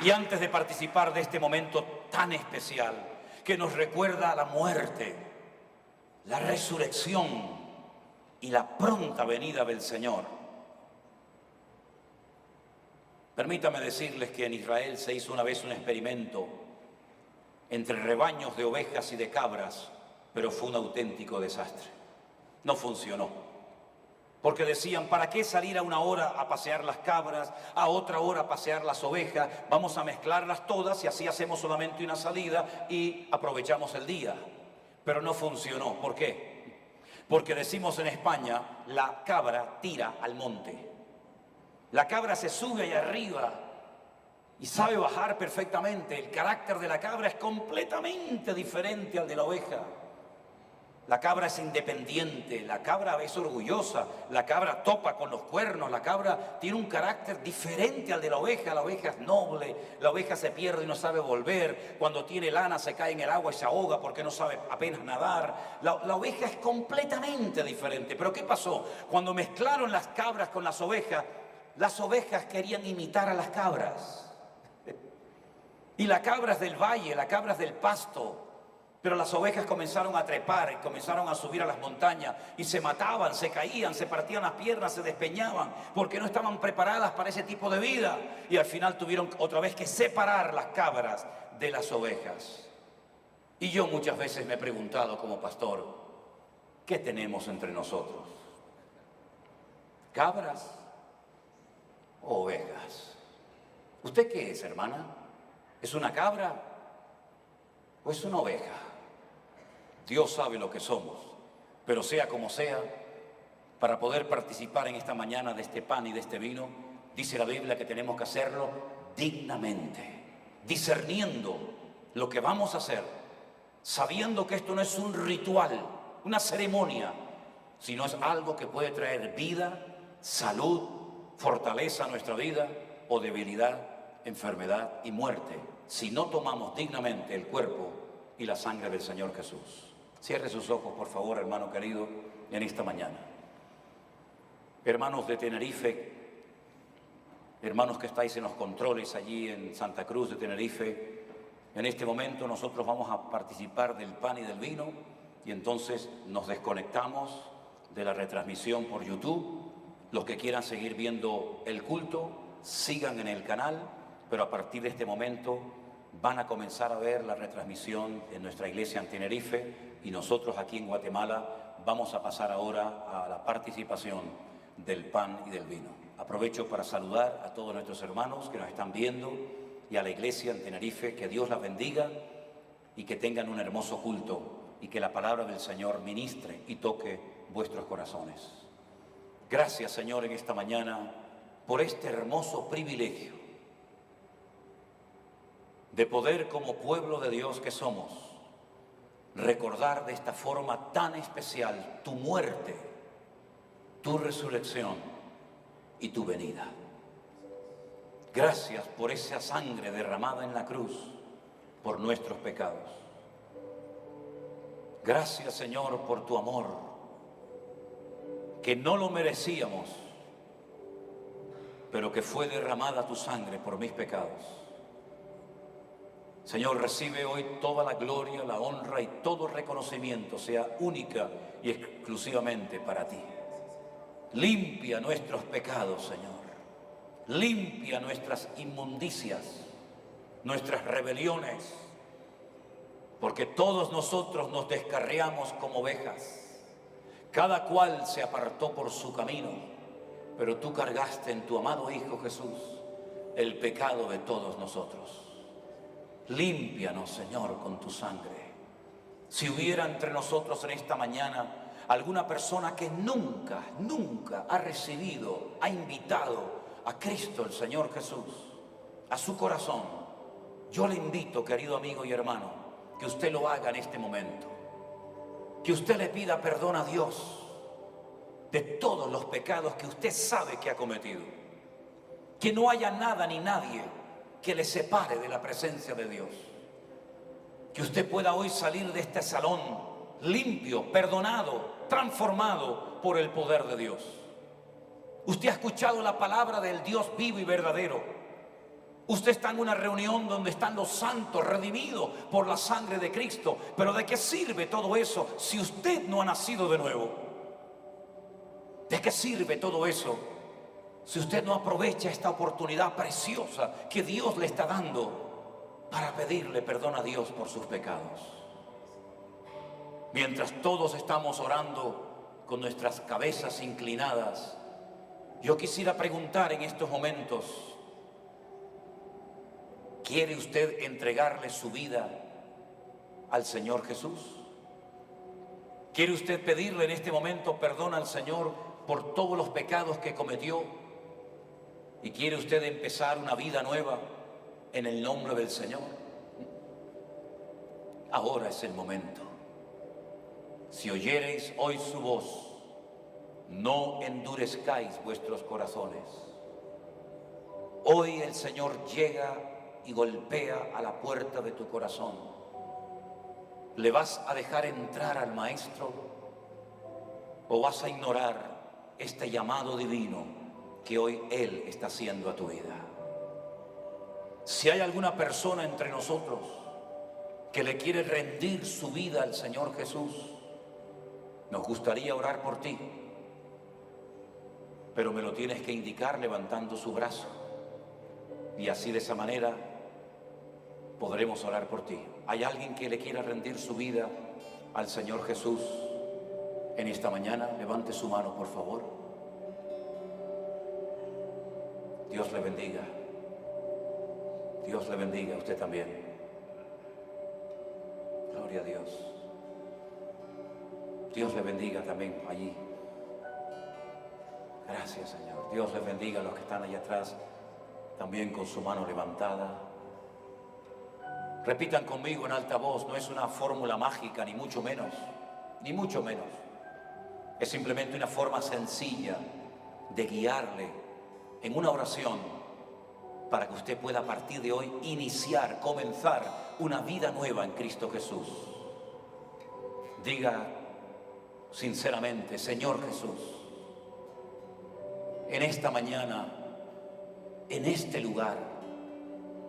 Y antes de participar de este momento tan especial, que nos recuerda la muerte, la resurrección y la pronta venida del Señor, permítame decirles que en Israel se hizo una vez un experimento entre rebaños de ovejas y de cabras, pero fue un auténtico desastre. No funcionó. Porque decían: ¿para qué salir a una hora a pasear las cabras, a otra hora a pasear las ovejas? Vamos a mezclarlas todas y así hacemos solamente una salida y aprovechamos el día. Pero no funcionó. ¿Por qué? Porque decimos en España: la cabra tira al monte. La cabra se sube allá arriba y sabe bajar perfectamente. El carácter de la cabra es completamente diferente al de la oveja. La cabra es independiente, la cabra es orgullosa, la cabra topa con los cuernos, la cabra tiene un carácter diferente al de la oveja es noble, la oveja se pierde y no sabe volver, cuando tiene lana se cae en el agua y se ahoga porque no sabe apenas nadar. La oveja es completamente diferente. ¿Pero qué pasó? Cuando mezclaron las cabras con las ovejas querían imitar a las cabras. Y las cabras del valle, las cabras del pasto. Pero las ovejas comenzaron a trepar y comenzaron a subir a las montañas y se mataban, se caían, se partían las piernas, se despeñaban porque no estaban preparadas para ese tipo de vida. Y al final tuvieron otra vez que separar las cabras de las ovejas. Y yo muchas veces me he preguntado como pastor: ¿qué tenemos entre nosotros? ¿Cabras o ovejas? ¿Usted qué es, hermana? ¿Es una cabra o es una oveja? Dios sabe lo que somos, pero sea como sea, para poder participar en esta mañana de este pan y de este vino, dice la Biblia que tenemos que hacerlo dignamente, discerniendo lo que vamos a hacer, sabiendo que esto no es un ritual, una ceremonia, sino es algo que puede traer vida, salud, fortaleza a nuestra vida, o debilidad, enfermedad y muerte, si no tomamos dignamente el cuerpo y la sangre del Señor Jesús. Cierre sus ojos, por favor, hermano querido, en esta mañana. Hermanos de Tenerife, hermanos que estáis en los controles allí en Santa Cruz de Tenerife, en este momento nosotros vamos a participar del pan y del vino y entonces nos desconectamos de la retransmisión por YouTube. Los que quieran seguir viendo el culto, sigan en el canal, pero a partir de este momento van a comenzar a ver la retransmisión en nuestra iglesia en Tenerife y nosotros aquí en Guatemala vamos a pasar ahora a la participación del pan y del vino. Aprovecho para saludar a todos nuestros hermanos que nos están viendo y a la iglesia en Tenerife. Que Dios las bendiga y que tengan un hermoso culto y que la palabra del Señor ministre y toque vuestros corazones. Gracias, Señor, en esta mañana por este hermoso privilegio de poder como pueblo de Dios que somos, recordar de esta forma tan especial tu muerte, tu resurrección y tu venida. Gracias por esa sangre derramada en la cruz por nuestros pecados. Gracias, Señor, por tu amor, que no lo merecíamos, pero que fue derramada tu sangre por mis pecados. Señor, recibe hoy toda la gloria, la honra y todo reconocimiento sea única y exclusivamente para ti. Limpia nuestros pecados, Señor. Limpia nuestras inmundicias, nuestras rebeliones, porque todos nosotros nos descarriamos como ovejas. Cada cual se apartó por su camino, pero tú cargaste en tu amado Hijo Jesús el pecado de todos nosotros. Límpianos, Señor, con tu sangre. Si hubiera entre nosotros en esta mañana alguna persona que nunca ha recibido, ha invitado a Cristo el Señor Jesús a su corazón, yo le invito, querido amigo y hermano, que usted lo haga en este momento, que usted le pida perdón a Dios de todos los pecados que usted sabe que ha cometido, que no haya nada ni nadie que le separe de la presencia de Dios, que usted pueda hoy salir de este salón limpio, perdonado, transformado por el poder de Dios. Usted ha escuchado la palabra del Dios vivo y verdadero. Usted está en una reunión donde están los santos redimidos por la sangre de Cristo. Pero ¿de qué sirve todo eso si usted no ha nacido de nuevo? ¿De qué sirve todo eso si usted no aprovecha esta oportunidad preciosa que Dios le está dando para pedirle perdón a Dios por sus pecados? Mientras todos estamos orando con nuestras cabezas inclinadas, yo quisiera preguntar en estos momentos, ¿quiere usted entregarle su vida al Señor Jesús? ¿Quiere usted pedirle en este momento perdón al Señor por todos los pecados que cometió? ¿Y quiere usted empezar una vida nueva en el nombre del Señor? Ahora es el momento. Si oyereis hoy su voz, no endurezcáis vuestros corazones. Hoy el Señor llega y golpea a la puerta de tu corazón. ¿Le vas a dejar entrar al Maestro o vas a ignorar este llamado divino que hoy Él está haciendo a tu vida? Si hay alguna persona entre nosotros que le quiere rendir su vida al Señor Jesús, nos gustaría orar por ti, pero me lo tienes que indicar levantando su brazo, y así de esa manera podremos orar por ti. ¿Hay alguien que le quiera rendir su vida al Señor Jesús en esta mañana? Levante su mano, por favor. Dios le bendiga. Dios le bendiga a usted también. Gloria a Dios. Dios le bendiga también allí. Gracias, Señor. Dios les bendiga a los que están allá atrás, también con su mano levantada. Repitan conmigo en alta voz, no es una fórmula mágica, ni mucho menos, ni mucho menos. Es simplemente una forma sencilla de guiarle en una oración para que usted pueda a partir de hoy iniciar, comenzar una vida nueva en Cristo Jesús. Diga sinceramente: Señor Jesús, en esta mañana, en este lugar,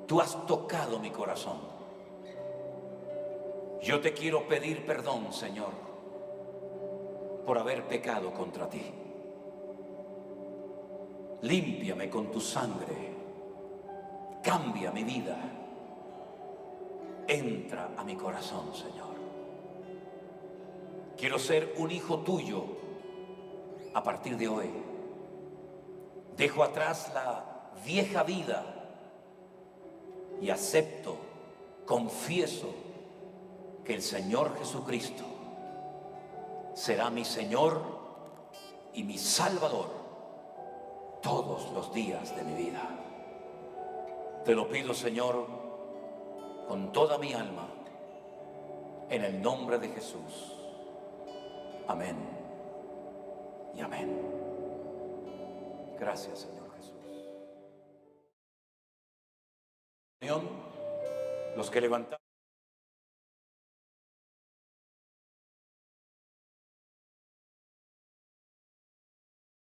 tú has tocado mi corazón. Yo te quiero pedir perdón, Señor, por haber pecado contra ti. Límpiame con tu sangre, cambia mi vida, entra a mi corazón, Señor. Quiero ser un hijo tuyo a partir de hoy. Dejo atrás la vieja vida y acepto, confieso que el Señor Jesucristo será mi Señor y mi Salvador todos los días de mi vida. Te lo pido, Señor, con toda mi alma, en el nombre de Jesús. Amén y amén. Gracias, Señor Jesús. Los que levantan